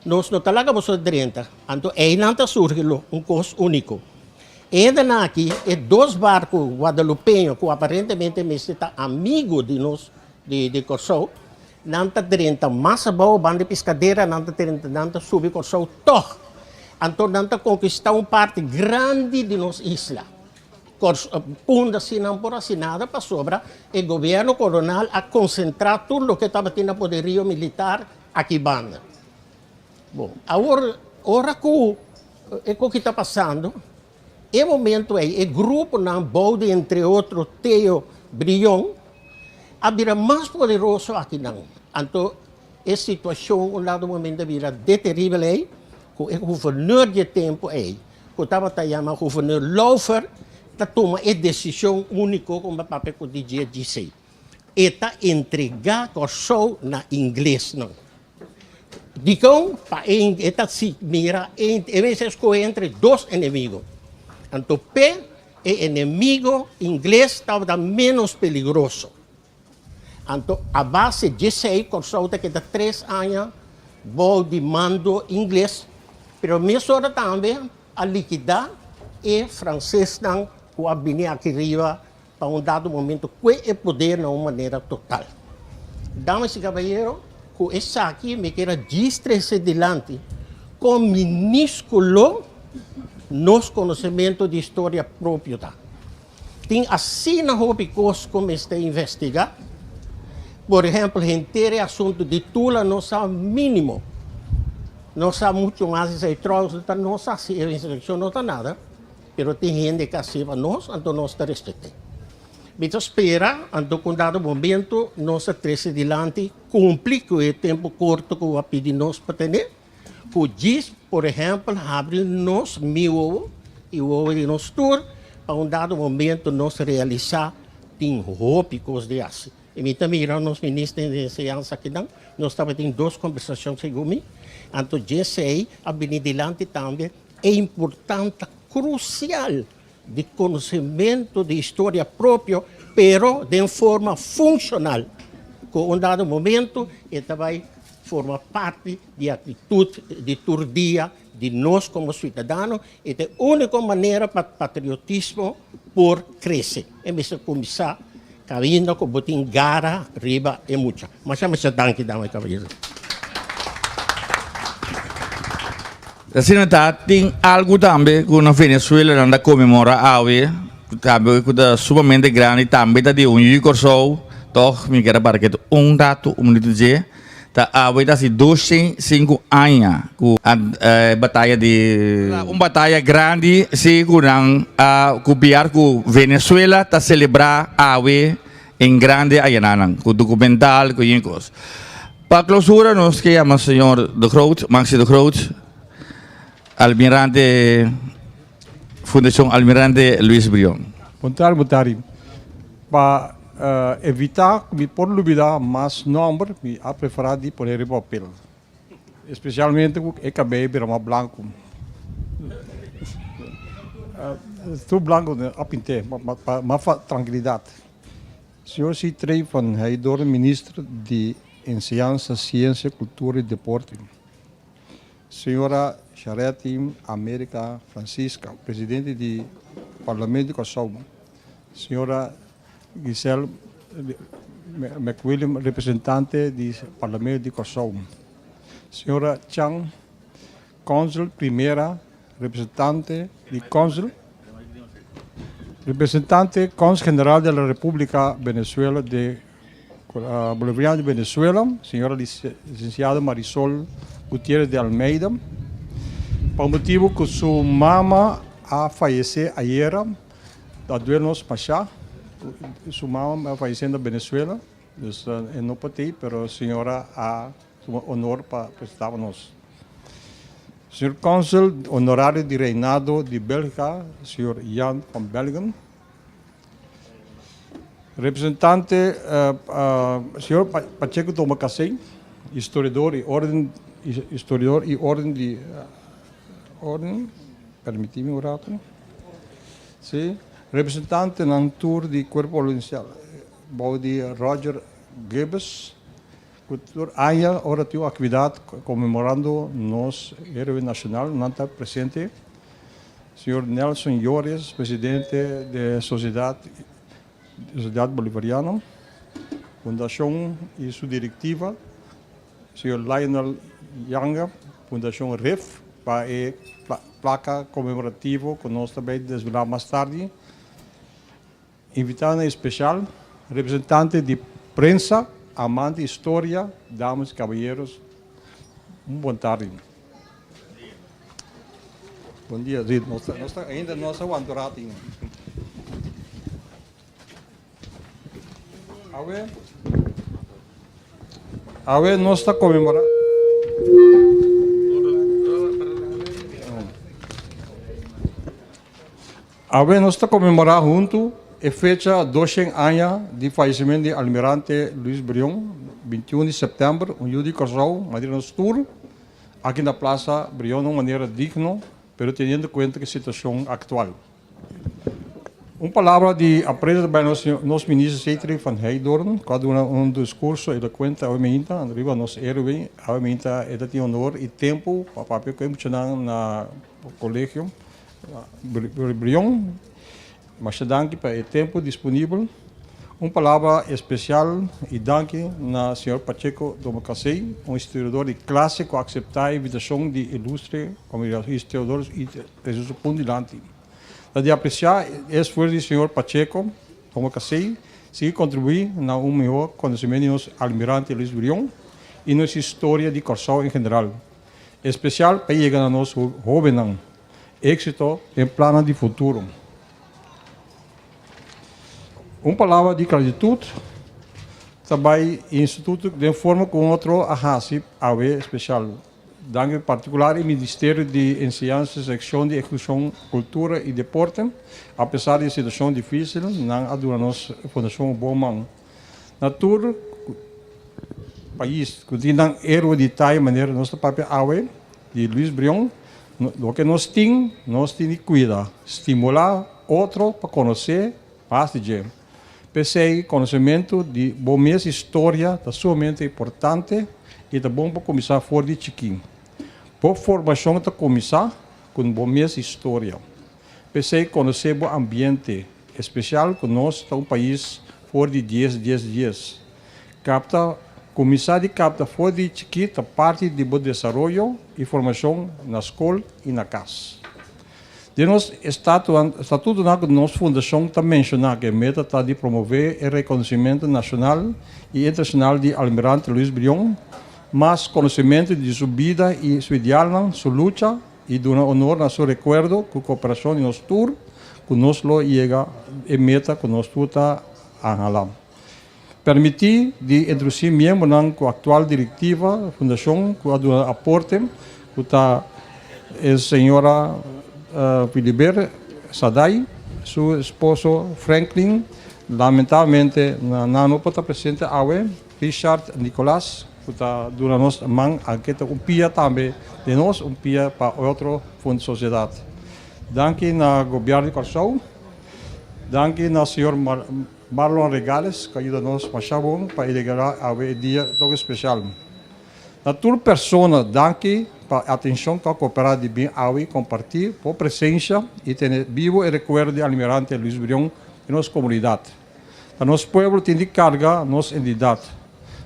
nós não talagamos o 30, então aí não surgiu coisa único. Ainda não aqui, 2 barcos guadalupeños, que aparentemente está amigo de nós, de Corsou, não está 30, mas bom, banda pescadeira, não está subir Corsou, toch. Então não está conquistar parte grande de nossa isla. Punda se não por assinada para sobra, o governo colonial a concentrar tudo o que estava tendo poderio militar aqui banda. Bom, agora que está passando, é momento aí, o grupo não pode, entre outros, Theo Brion, a mais poderoso aqui não. Então, a situação, um lado momento, vira de terrível aí, que o governador de tempo aí, que estava chamando o governador Laufer, toma a decisão única, como o papel que o DJ disse. Eta entregar Corsou na inglês, não. Digam, eta se mira, entre 2 inimigos. Então, P, o inimigo inglês estava menos perigoso. Então, a base disso aí, Corsou que dá 3 anos, vou de mando inglês, mas mesmo hora também, a liquidar e francês não, que a vir aqui arriba, para dado momento, que é poder de uma maneira total. Damas e cavalheiros, que esse aqui me quer distrair delante, com minúsculo, nos conhecimento de história própria. Tem assim na Robicos comecei a investigar. Por exemplo, inteiro assunto de Tula não sabe mínimo. Não sabe muito mais de trocas, não sabe se a instrução não está nada. Mas tem gente que aceiva nós, então nós está respeitando. Mas espera, então com dado momento, nós estamos delante, cumpre com o tempo curto que o pedir nós para ter. Que diz, por exemplo, abre-nos 1000 ovos e o ovo de nosso tour, para dado momento nós realizar tem roupas de aço. E também os ministros de ciência aqui não, nós estamos tendo 2 conversações comigo. Então, disse aí, abrir delante também, é importante, crucial, de conhecimento de história própria, pero de forma funcional. Com dado momento, ele vai formar parte da atitude de todo dia de nós como cidadãos, e é a única maneira para o patriotismo por crescer. É mesmo começar, caminhando com botim gara, riba e muita. Mas chama-se danke, damas e cavalheiros. Assim, tem algo também que na Venezuela anda comemora awe, também que é sumamente grande, também tá de corso, toch, me quero para que dato, minuto de, tá awe tá se 205 anos, com a batalha de, batalha grande, se com biar com Venezuela tá celebrar awe em grande ayananang, com documental, com incos. Para clausura, nós que chamamos senhor de Groot, Maxi de Groot, Almirante, Fundação Almirante Luis Brion. Boa tarde. Para evitar que por olvidar mais número, me a preferar de pôr em papel. Especialmente com o cabelo para mais branco. Estou branco a pintar, mas tranquilidade. Senhor Citrei van Heidorn, ministro de Enseñanza, Ciência, Cultura e Deporte. Senhora Charete América Francisca, presidente do Parlamento de Kosovo. Senhora Giselle McWilliam, representante do Parlamento de Kosovo. Senhora Chang, cônsul primeira, representante general da República Venezuela Bolivariana de Venezuela, senhora licenciada Marisol Gutierrez de Almeida, por motivo que sua mama a falecido ayer, da Duelos Machá, sua mama a falecido na Venezuela, então não pode ir, mas a senhora a honor para apresentar-nos. Senhor Cônsul Honorário de Reinado de Bélgica, senhor Jan van Belgen. Representante, senhor Pacheco Tomacasei, historiador e ordem permite-me o rato? Sim. Representante na tour de Corpo Policial, de Roger Gibbs, cultura há ora tiu atividade comemorando nosso herói nacional, não está presente. Senhor Nelson Llores, presidente da Sociedade Bolivariana, Fundação e sua diretiva, Sr. Lionel Yanga, Fundação RIF, para a placa comemorativa que nós também desvelar mais tarde. Invitada especial, representante de prensa, amante de história, damas e cavalheiros, boa tarde. Bom dia, ainda nós aguardamos. Awe nós está comemorando. Awe nós está comemorando junto a fecha 200 anos de falecimento de Almirante Luis Brion, 21 de setembro, dia de Kosovo, Madeira do Sul, aqui na Praça Brion de uma maneira digna, mas tendo em conta a situação atual. Uma palavra de apreço para nosso ministro Citrei van Heidorn, cada discurso eloquente ao minta, arriba nosso herói, ao minta ele tem honor e tempo para papel que emocionar na colégio Brion, mas danke para o tempo disponível. Uma palavra especial e danke na senhor Pacheco Tomacasei, historiador de clássico, aceitar a invitação de ilustre historiadores e Jesus Pundilante. De apreciar o esforço do senhor Pacheco Tomacasei, se contribuir na melhor conhecimento de nosso Almirante Luis Brion e nossa história de Kosovo em geral. Especial para chegar a nosso jovem êxito em plano de futuro. Uma palavra de gratidão também instituto de forma com outro ahasip awe especial. Dank em particular ao Ministério de Enseñanza, Secção de Educação, Cultura e Deporte, apesar de situação difícil, não adora nossa Fundação Bowman. Na tour país que tem herói de tal maneira nosso papel awe de Luis Brion, o que nós temos que cuidar, estimular outro para conhecer mais de gente. Pensei conhecimento de boa história, é sumamente importante e é bom para começar fora de chiquinho. Por formação de começar com boa história. Pensei conhecer o ambiente, especial que nós estamos um país fora de 10 dias. Capta Começar de capta foi de chiquita parte de bom desenvolvimento e formação na escola e na casa. De nosso estatuto da nossa fundação está mencionado que a meta está de promover o reconhecimento nacional e internacional de Almirante Luis Brion, mas conhecimento de sua vida e sua ideal, sua luta e dar honor a seu recuerdo com cooperação de nosso tour, que nós chega a meta que nós está a permitir de introduzir membros na atual diretiva da fundação que a aporte que está a senhora Filiber Sadai, seu esposo Franklin, lamentavelmente não pode estar presente hoje, Richard Nicolás, que está durante nossa mão, aqui está pia também de nós, pia para outro fundo de sociedade. Danke na governo de Corsão, danke na senhor Marlon Regales, que ajuda nós para integrar o dia tão especial. A toda pessoa, danke para a atenção que a cooperar de bem ao compartilhar, por presença e ter vivo o recuerdo de Almirante Luis Brion em nossa comunidade. A nosso povo tem de carga nossa entidade.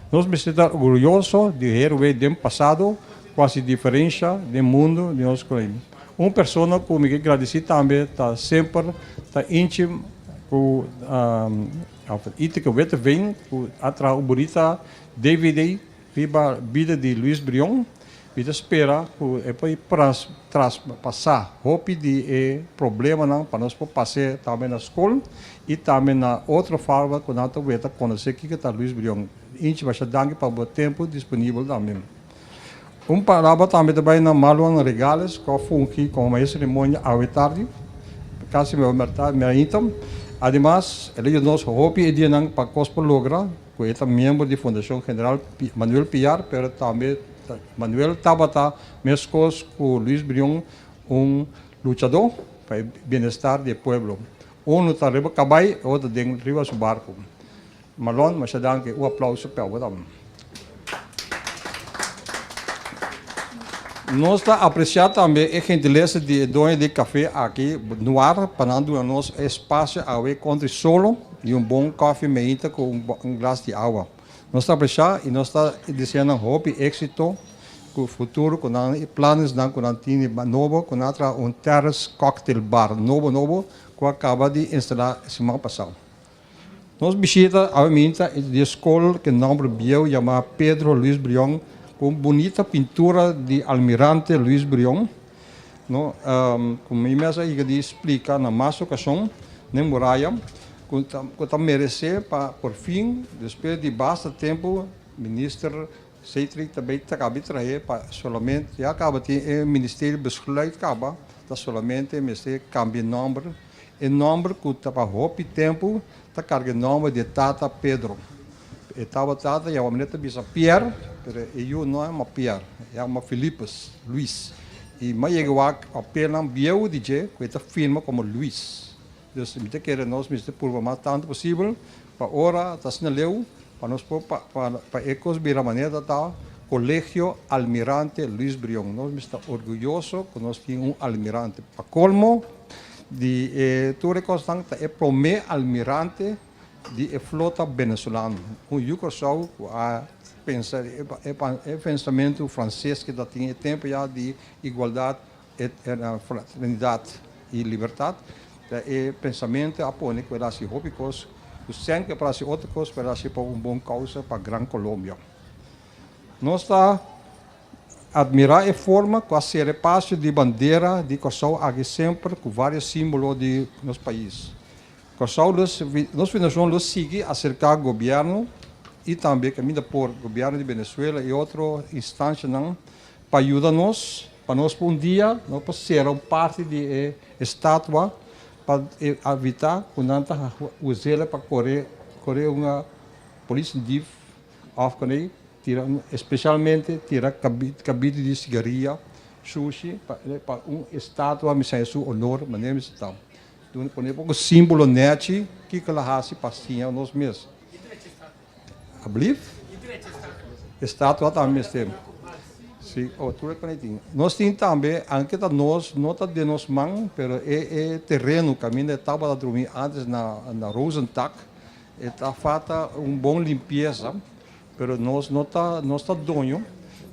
Nós me sentimos orgulhosos de rever do passado, quase diferença do mundo de nosso país. Uma pessoa que me agradeci também, está sempre íntimo com a que vem atrás o bonita DVD viva a vida de Luis Brion, e espera que passar roupa de problema não para nós passar também na escola e também na outra forma que nós vamos conhecer que está Luis Brion. A gente vai dar para o tempo disponível também. Palavra também na Marlon Regales, que foi aqui com uma cerimônia à tarde, quase me então. Además, ele nos roupa e dia não para Cospo Logra, que é membro da Fundação General Manuel Piar, mas também Manuel Tabata, mescos com Luis Brion, lutador para o bem-estar do povo. Está riba cabay, outro dentro riba do barco. Malon, mas danke, aplauso para o nós está apreciando também a gentileza de dono de café aqui no ar, para dar nosso espaço a ver contra solo e bom café meita com glass de água. Nós está apreciando e nós está desejando hobby, êxito, com o futuro, com planos com novo, com terrace cocktail bar novo, que acaba de instalar semana passada. Nós visita a minha de escola que nome bio chama Pedro Luis Brion, com bonita pintura de Almirante Luis Brion, no, como a mesa explica na mais ocasião, na muralha, que merece para por fim, depois de bastante tempo, ministro Cetri também acaba de trazer para somente já acaba de o ministério besluit acaba, tá somente ministério cambia nome, e nome que tá para roupa tempo, tá carga nome de Tata Pedro. E Tata é uma menina bisa Pierre, mas eu não é uma Pierre, é uma Filipos, Luís. E mais chegou a pena bio DJ, que está firma como Luís. Então, me quer nós me por mais tanto possível, para hora tá sendo leu, para nós para ecos vira maneira tá Colégio Almirante Luis Brion. Nós me está orgulhoso que nós temos almirante. Para colmo de tu reconstante é prome almirante de flota venezuelana. O Yucosau a pensar é pensamento francês que já tinha tempo já de igualdade, fraternidade e liberdade. É pensamento apone que era se hobicos, o sempre para se outra coisa para se para bom causa para Gran Colômbia. Nós está admirar a forma com a repasse de bandeira de Corsau aqui sempre com vários símbolos de nosso país. Corsau nós finalizamos seguir acerca do governo e também caminha por governo de Venezuela e outra instância não para ajudar nós, para nós um dia nós ser parte de estátua para evitar que não usá-la para correr uma polícia de afegano, especialmente tirar cabide de cigarrilha, sushi para estátua me sai seu honor, maneira de estar. Então, quando o símbolo net que ela hace pastinha nós mesmos. Abliv? Estátua também temos. Sim, tudo bonitinho. Nós temos também, anche da nós, nota de nós mãos, pero é terreno, caminho estava a dormir antes na Rosentag, está feita bom limpeza, pero nós não está dono,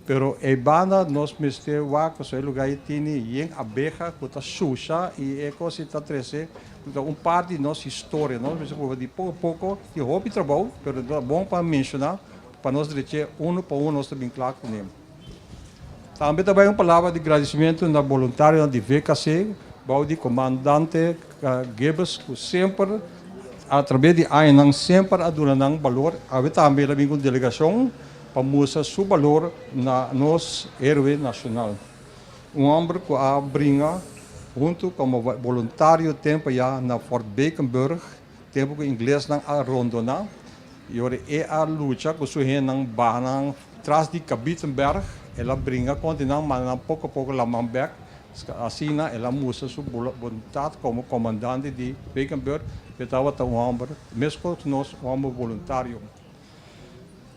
pero e banda nós meste waco so lugar tiene yen abeja que está suja e é coisa está trece, então parte de nossa história, nós meste de pouco a pouco que hobby trabalho, pero é bom para mencionar, para nós dizer para nós está bem claro com ele. Também uma palavra de agradecimento na voluntária de VKC, ao de comandante Gebes, que sempre através de ANAN sempre adunam valor, também a minha delegação para mostrar seu valor na nosso herói nacional. Homem que brinca junto como voluntário tempo já na Fort Bakenburg, tempo que inglês na Rondona, e ora é a luta que sua na barra atrás de Kabitenberg, ela brinca continua mas pouco a pouco lá Mamberg, assim ela mostra sua vontade como comandante de Bakenburg, que estava tão homem, mesmo que nós homem voluntário.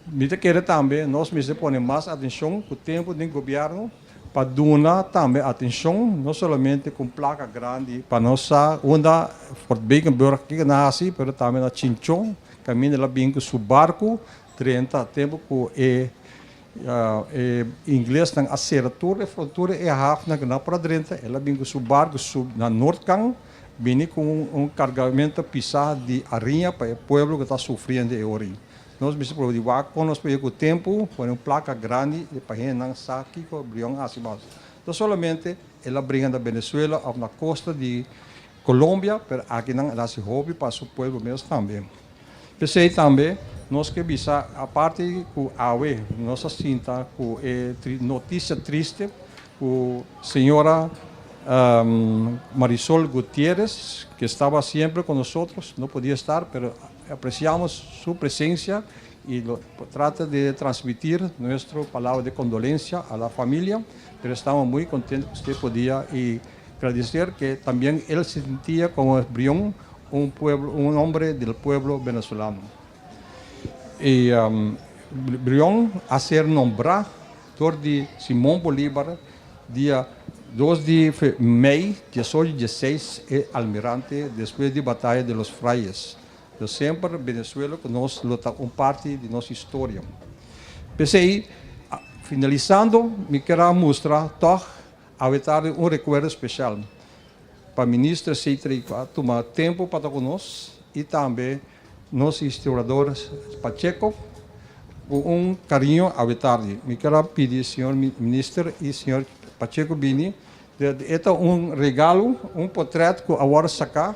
Me quer também, nós precisamos pôr mais atenção com o tempo do governo para dar também atenção, não somente com placa grande, para nossa onda Fort Bakenburg que nasce, mas também na Chinchon, caminho lá bem com o barco, 30 tempo que inglês na acertura, a fronteira é half na para dentro, ela bem com o barco na Nordkang, bem com carregamento pisar de arinha para o povo que está sofrendo hoje. Nós precisamos provar com nós o tempo, com uma placa grande para não saque com Brion Asimas. Não somente ela brinca da Venezuela ou na costa de Colômbia, mas aqui não ela se hobby para o povo mesmo também. Pensei também nós que bisa a parte com a nossa cinta com notícia triste com a senhora Marisol Gutiérrez, que estava sempre com nós, não podia estar, mas apreciamos sua presença e trata de transmitir nossa palavra de condolência à família, mas estamos muito contentes que você podia e agradecer que também ele se sentia como Brion, homem do povo venezolano. E Brion a ser nombrado de Simão Bolívar dia 2 de maio de 1816 é almirante depois da Batalha de los Frailes. Eu sempre, Venezuela, que nós lutamos parte de nossa história. Pensei, finalizando, me quero mostrar, um recuerdo especial para a ministra Seitri, tomar tempo para conosco e também nosso historiador Pacheco, com carinho a tarde. Me quero pedir, senhor ministro e senhor Pacheco Bini, este é regalo, portrait que agora sacar,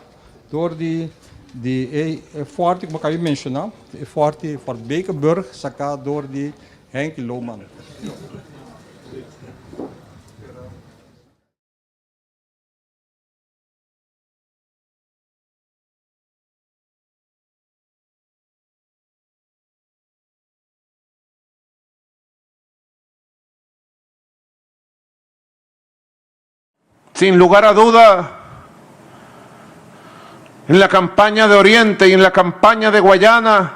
é forte, como acabei de mencionar, é forte Fort Bakenburg, sacador de Henk Lohmann. Sin lugar a duda, en la campaña de Oriente y en la campaña de Guayana,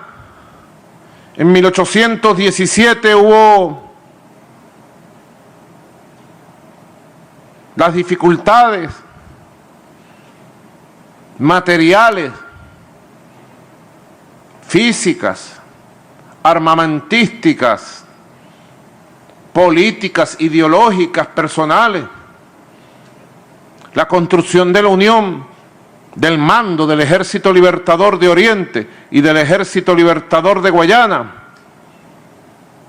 en 1817 hubo las dificultades materiales, físicas, armamentísticas, políticas, ideológicas, personales. La construcción de la unión del mando del Ejército Libertador de Oriente y del Ejército Libertador de Guayana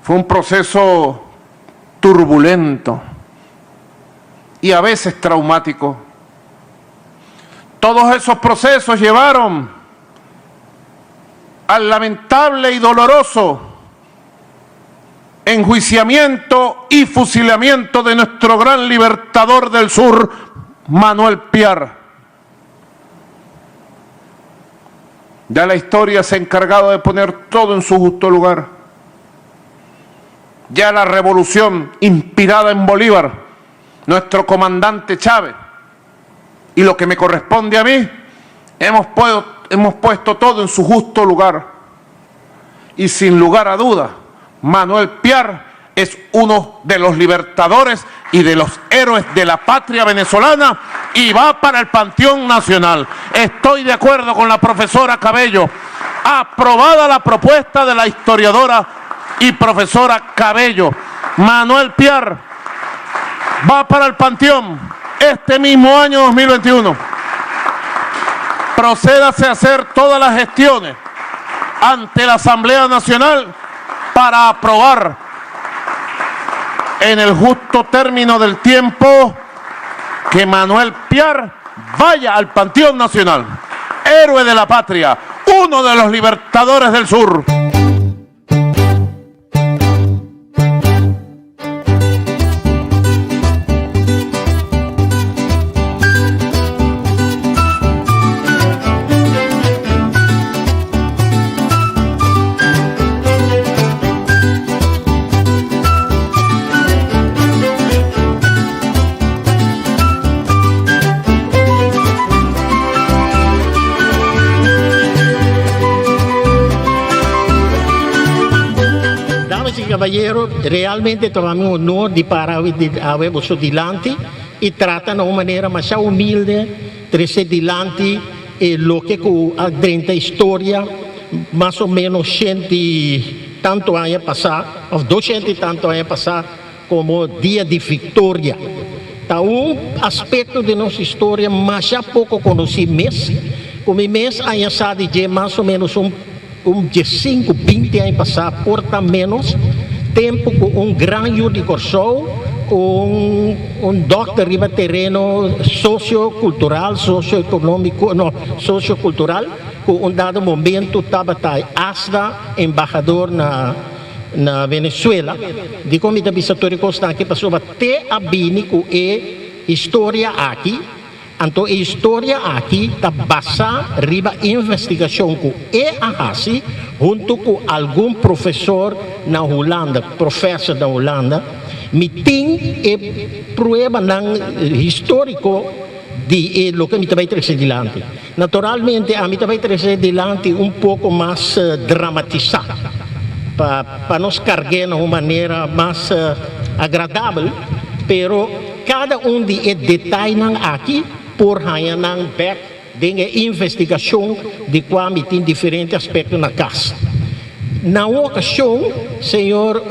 fue un proceso turbulento y a veces traumático. Todos esos procesos llevaron al lamentable y doloroso enjuiciamiento y fusilamiento de nuestro gran libertador del sur, Manuel Piar. Ya la historia se ha encargado de poner todo en su justo lugar. Ya la revolución inspirada en Bolívar, nuestro comandante Chávez, y lo que me corresponde a mí, hemos puesto todo en su justo lugar. Y sin lugar a dudas, Manuel Piar es uno de los libertadores y de los héroes de la patria venezolana y va para el Panteón Nacional. Estoy de acuerdo con la profesora Cabello. Aprobada la propuesta de la historiadora y profesora Cabello. Manuel Piar va para el Panteón este mismo año 2021. Procédase a hacer todas las gestiones ante la Asamblea Nacional para aprobar en el justo término del tiempo que Manuel Piar vaya al Panteón Nacional. Héroe de la patria, uno de los libertadores del sur. Caballero, realmente tomamos un honor de parar a delante y tratan de una manera más humilde, trazer delante lo que dentro historia, más o menos 100 y tanto años pasado, o 200 y tanto años pasado, como Día de Victoria. Está un aspecto de nuestra historia más já pouco conhecido mesmo, como mês año sabe de más o menos de 5, 20 anos passar, porta menos tempo com grande Yuri Corsou, com doctor riba terreno sociocultural, socioeconômico, não, sociocultural, com dado momento estava hasta embaixador na Venezuela, de como da bisatória constante que passou até a bini com história aqui. Então, a história aqui está basada riba investigação com AHASI, junto com algum professor na Holanda, professor da Holanda, me tem prova histórico de lo que me vai trazer adiante. Naturalmente, a mim vai trazer adiante pouco mais dramatizado, para nos carregar de uma maneira mais agradável, pero cada de detalhes aqui por hanya ng back de investigação de qual tem diferentes aspectos na casa. Na ocasião, senhor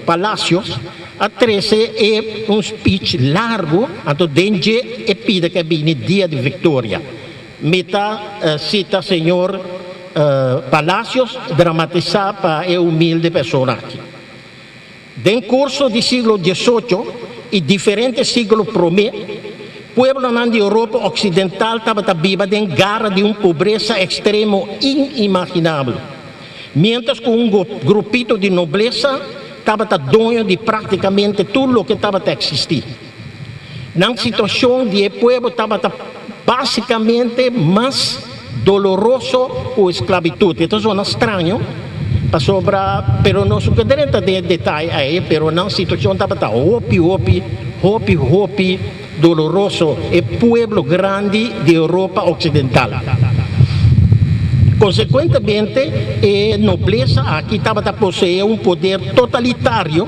Palacios, a 13 speech largo, então dentro pide que vini Dia de Victoria. Meta cita senhor Palacios dramatizar para humilde pessoa aqui. Dentro curso do século XVIII e diferentes séculos promete, pueblo de Europa Occidental estava viva em garra de pobreza extremo inimaginável. Mientras que grupito de nobleza estava dono de praticamente tudo o que estava a existir. Na situação de pueblo estava basicamente mais doloroso com a esclavitud. Então é estranho, pero não se quer de detalhe aí, pero na situação estava hopi, doloroso, é pueblo grande de Europa Occidental. Consequentemente, a nobleza aqui estava a possuir poder totalitário,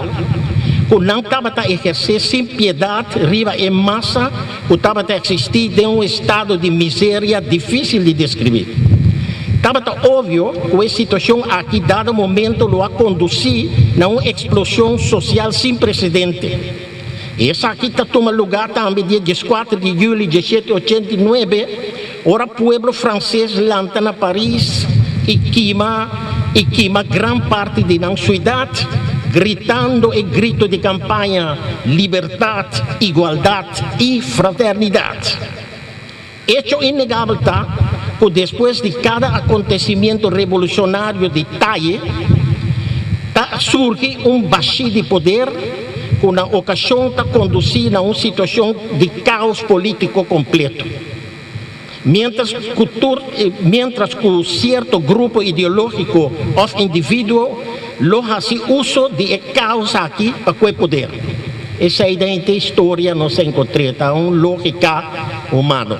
que não estava a exercer sem piedade, riba em massa, que estava a existir em estado de miséria difícil de descrever. Estava óbvio que a situação aqui, dado momento, lo a conduzir a uma explosão social sem precedente. Essa aqui está tomando lugar também dia 14 de julho de 1789, ora pueblo francês lanta na Paris e queima gran parte de nossa cidade, gritando e grito de campanha liberdade, igualdade e fraternidade. Hecho inegável está que depois de cada acontecimento revolucionário de talle, surge vazio de poder, na ocasião está conduzindo a uma situação de caos político completo. Mientras que certo grupo ideológico ou indivíduo lo hace uso de caos aqui para o poder. Essa ideia da história não se encontra, uma lógica humana.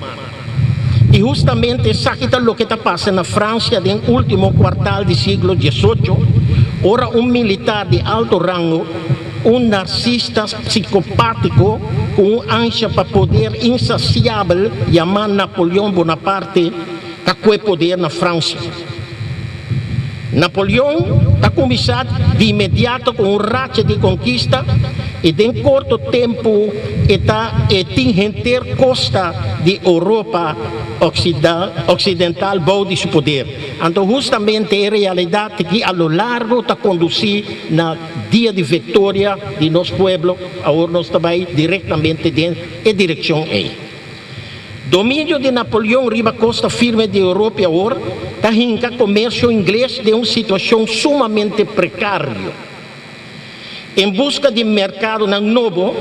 E justamente isso aqui é o que está passando na França no último quartal do século XVIII. Ora, militar de alto rango, narcisista psicopático com ânsia para poder insaciável, chamado Napoleão Bonaparte, que foi poder na França. Napoleão está começado de imediato com um racha de conquista e em curto tempo está atingir costa de Europa ocidental bom de seu poder. Então justamente é a realidade que a lo largo está conduzir na dia de vitória de nosso povo, agora nós estamos diretamente em direção a ele. Domínio de Napoleão riba costa firme de Europa agora está hinca comércio inglês de uma situação sumamente precária. Em busca de mercado novo,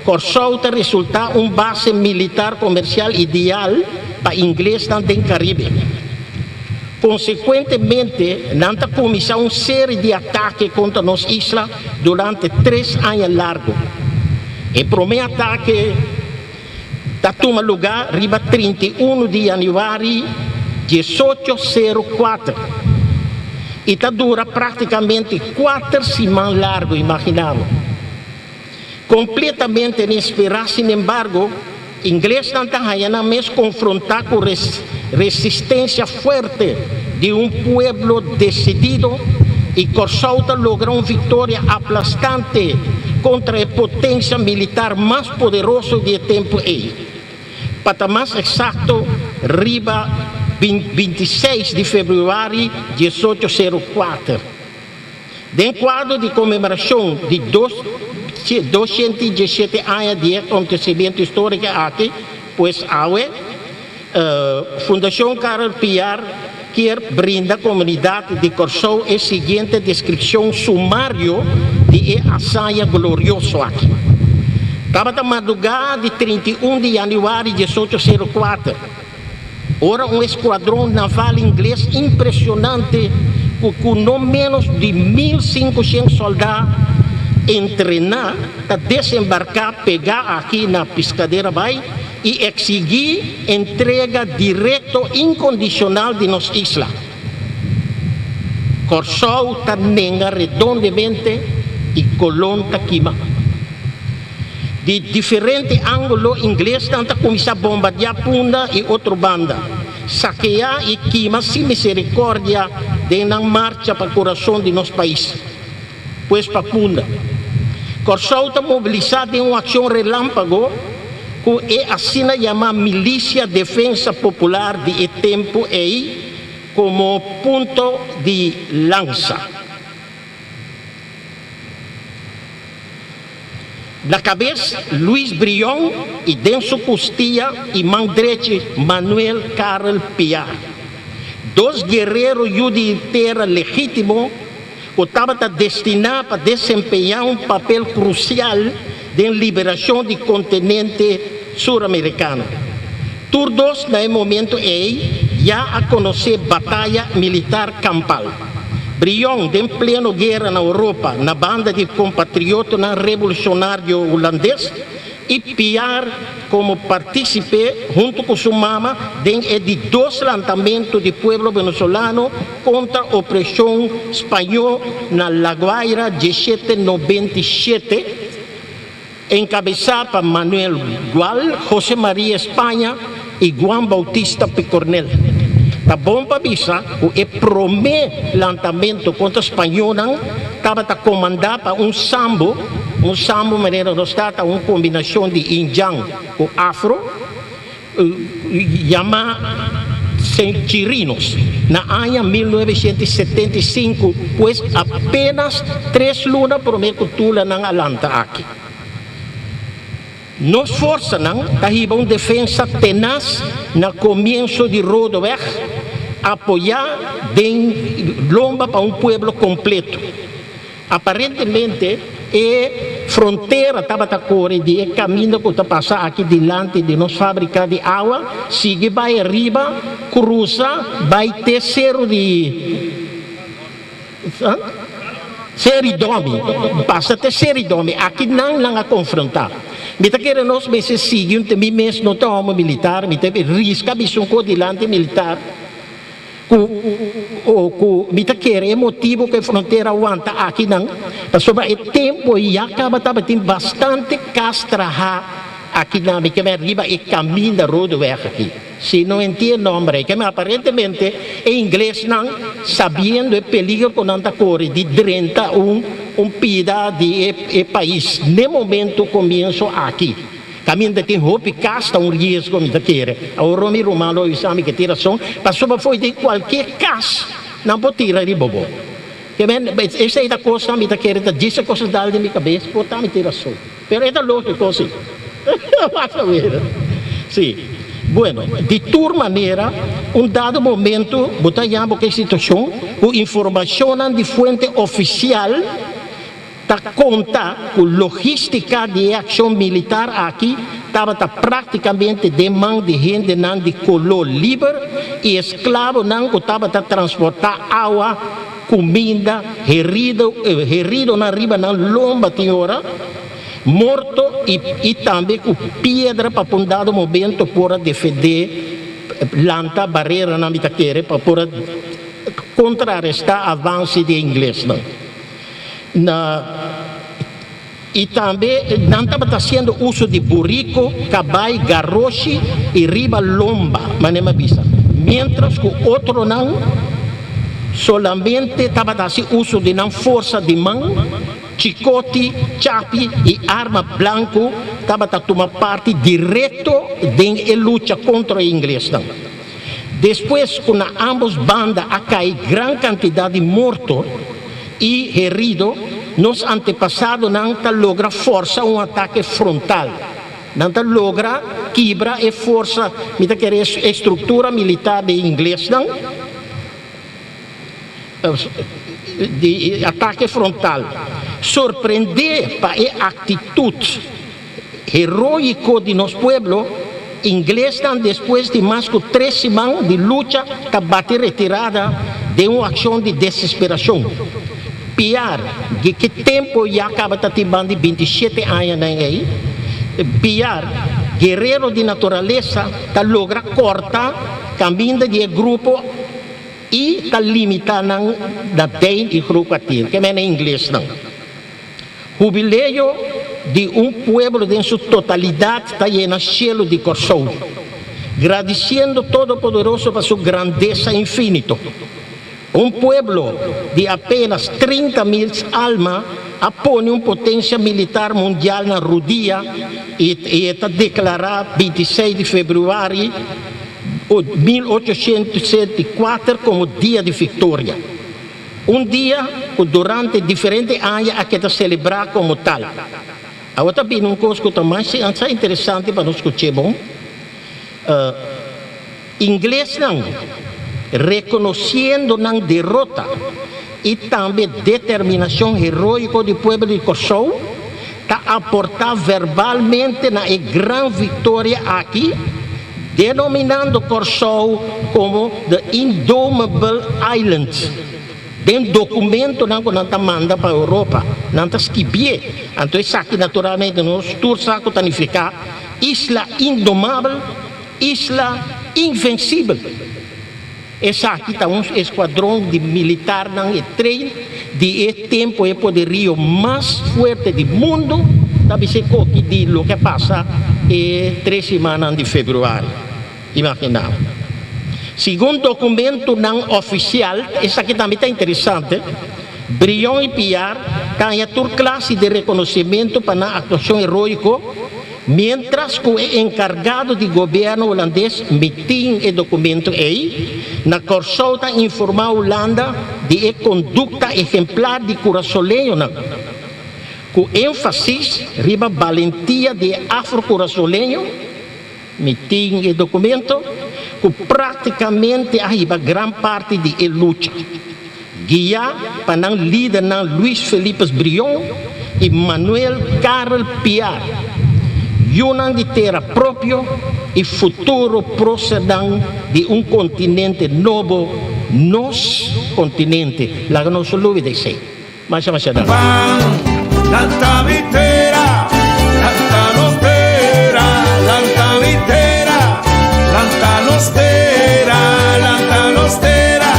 Corsou está resultar base militar comercial ideal para inglês também Caribe. Consequentemente, não está começando uma série de ataques contra nossa isla durante 3 anos largos. O primeiro ataque está toma lugar riba 31 de janeiro de 1804 e está dura praticamente 4 semanas largo, imaginamos. Completamente inesperado, sin embargo, inglês não está mesmo confrontar com resistência forte de pueblo decidido e Corsou logra uma vitória aplastante contra a potência militar mais poderosa do tempo aí. Para mais exato, riba 26 de fevereiro de 1804. De quadro de comemoração de 217 anos de acontecimento histórico aqui, pois a Fundação Carol Piar quer brindar à comunidade de Corsou a seguinte descrição sumária de hazaña gloriosa aqui. Estava na madrugada de 31 de janeiro de 1804. Ora, esquadrão naval inglês impressionante, com não menos de 1.500 soldados entrenar para desembarcar, pegar aqui na pescadeira Bay e exigir entrega direta incondicional de nossa isla. Corsou está nega redondamente e Colón está queima. De diferente ângulo, inglês tenta começar a bombardear Punda e outra banda, saquear e queimar sem misericórdia de na marcha para o coração de nosso país, pois para Punda. Corsou está mobilizado em uma ação relâmpago que é assim chamada Milícia Defesa Popular de tempo aí como ponto de lança. Na cabeça, Luís Brion e Denso Costia e Mandreche Manuel Carol Piar. 2 guerreiros de terra legítimos que estavam destinados a desempenhar papel crucial na liberação do continente sul-americano. Todos, no momento, já a conhecer batalha militar campal. Brion, em pleno guerra na Europa, na banda de compatriota revolucionário holandês, e Piar como partícipe, junto com sua mama, de 2 lançamentos do povo venezuelano contra a opressão espanhola na La Guaira de 1797, encabeçada por Manuel Gual, José María Espanha e Juan Bautista Picornel. Tá bom para avisar, o primeiro lançamento contra o espanhol estava comandado por um sambo maneira do Estado, uma combinação de indiano com afro, chamado Centurinos, na ano 1975, pois apenas 3 lunas por meio cultura não alanta aqui. Nos forças uma defesa tenaz no começo de Rodover, apoiar de lomba para povo completo. Aparentemente, a fronteira estava a correr de caminho que está passando aqui diante de nossa fábrica de água, sigue vai arriba, cruza, vai ter Seridome, passa até Seridome, aqui não a confrontar. Mita quer nós meses seguem, também mesmo não estamos militar, mita risca bisum dilante militar. Mita quer é motivo que a fronteira aguanta aqui não, mas sobre o tempo e acaba tem bastante castra aqui na minha riba e caminho da rodoviária aqui. Si no entiendo, hombre, que aparentemente en inglés no sabiendo el peligro con anta corre de 30 un pida de país. De momento comienzo aquí. Caminho tem roupa e casta risco me querer. A Romi Romano o exame que tira som, passou foi de qualquer cas, não pode tirar de bobo. Que bem, essa é a coisa me querer, disse coisas da minha cabeça, botar me tira som. Pero é da lógica assim. Vas a ver. Sim. Bueno, de tal maneira, dado momento, botamos que situação, com informação de fonte oficial, ta conta com logística de ação militar aqui, estava praticamente de mão de gente não de color livre e escravo não que estava a transportar água, comida, herido na riba na lomba senhora, morto e também com pedra para um dado momento para defender planta barreira na mitaqueira para contrarrestar avanço de inglês não. E também não estava fazendo uso de burrico, cabai, garroche e riba lomba, mas não é vista. Mientras que o outro não, solamente estava fazendo uso de não força de mão, chicote, chapi e arma branco, estava a tomar parte direto da luta contra o inglês. Não. Depois, com ambas bandas, a cair grande quantidade de mortos e herido, nos antepassados não logra força ataque frontal, não logra quebra e força, estrutura militar de inglês não, de ataque frontal, surpreender para a atitude heroico de nosso pueblo, inglês não depois de mais de 3 semanas de luta, está bater retirada de uma ação de desesperação. Piar, que tempo já acaba de 27 anos aí, Piar, guerreiro de natureza, está logra cortar caminho de grupo e está limitando na tem e grupo aqui, que é em inglês não. Jubileu de pueblo em sua totalidade está lleno cielo de coração, agradecendo Todo-Poderoso por sua grandeza infinita. Pueblo de apenas 30.000 almas apone potência militar mundial na rodia e está declarado 26 de fevereiro de 1874 como dia de vitória. Dia que durante diferentes anos a que está celebrado como tal. Agora também coisa que mais é interessante para nós escutar, bom? Inglês não. Reconhecendo a derrota e também determinação heroica do povo de Kosovo, está aportar verbalmente na grande vitória aqui, denominando Kosovo como The Indomitable Islands. Tem documento que não manda para a Europa, não está escrito. Então, isso aqui naturalmente nós todos significa Isla Indomável, Isla Invencível. Esse aqui está esquadrão de militar e treino de tempo e poderio mais forte do mundo, também se coque de lo que passa 3 semanas de fevereiro. Imaginava. Segundo documento não oficial, esse aqui também está interessante. Brion e Piar têm a toda classe de reconhecimento para a atuação heroica. Mientras que o encargado de governo holandês meting o documento aí, na Kosovo informa a Holanda de conduta exemplar de corazolenho, com ênfase riba valentia de afro-corazolenho, meting o documento, que praticamente arriba grande parte de luta. Guia para o líder Luís Felipe Brion e Manuel Carl Piar. União de terra próprio e futuro procedam de continente novo, nosso continente. Lá não se dúvida isso. Mas chama se Lanta vitera, lanta nostera, lanta vitera, lanta nostera, lanta nostera,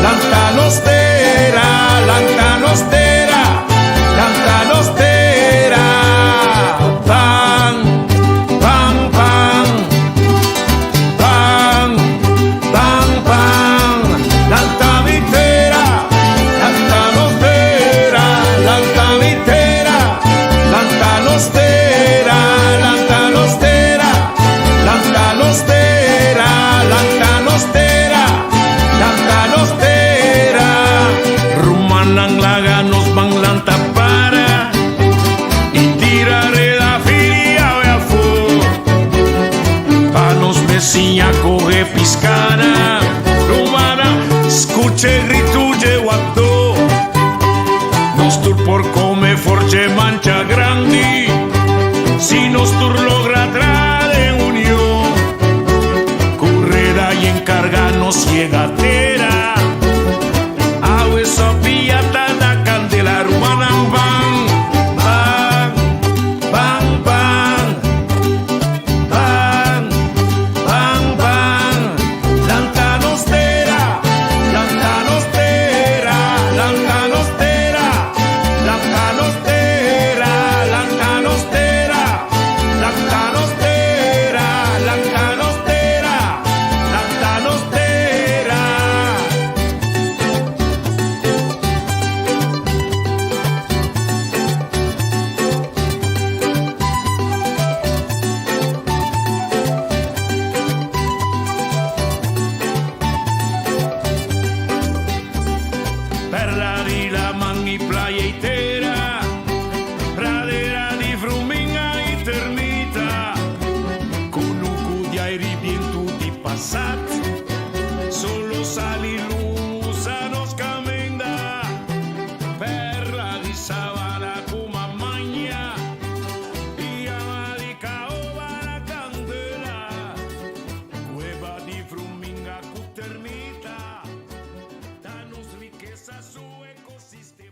lanta nostera, lanta nostera, lanta nostera. Pan, pan, pan, pan. lostera, lanta lostera, lanta lostera, lanta lostera, lanta lostera. Rumanang laga nos bang lanta para y tirare la filia a fu. Panos vecina coge piscana, rumana escuche rituje guató. Nos tur por come forge mancha grandi.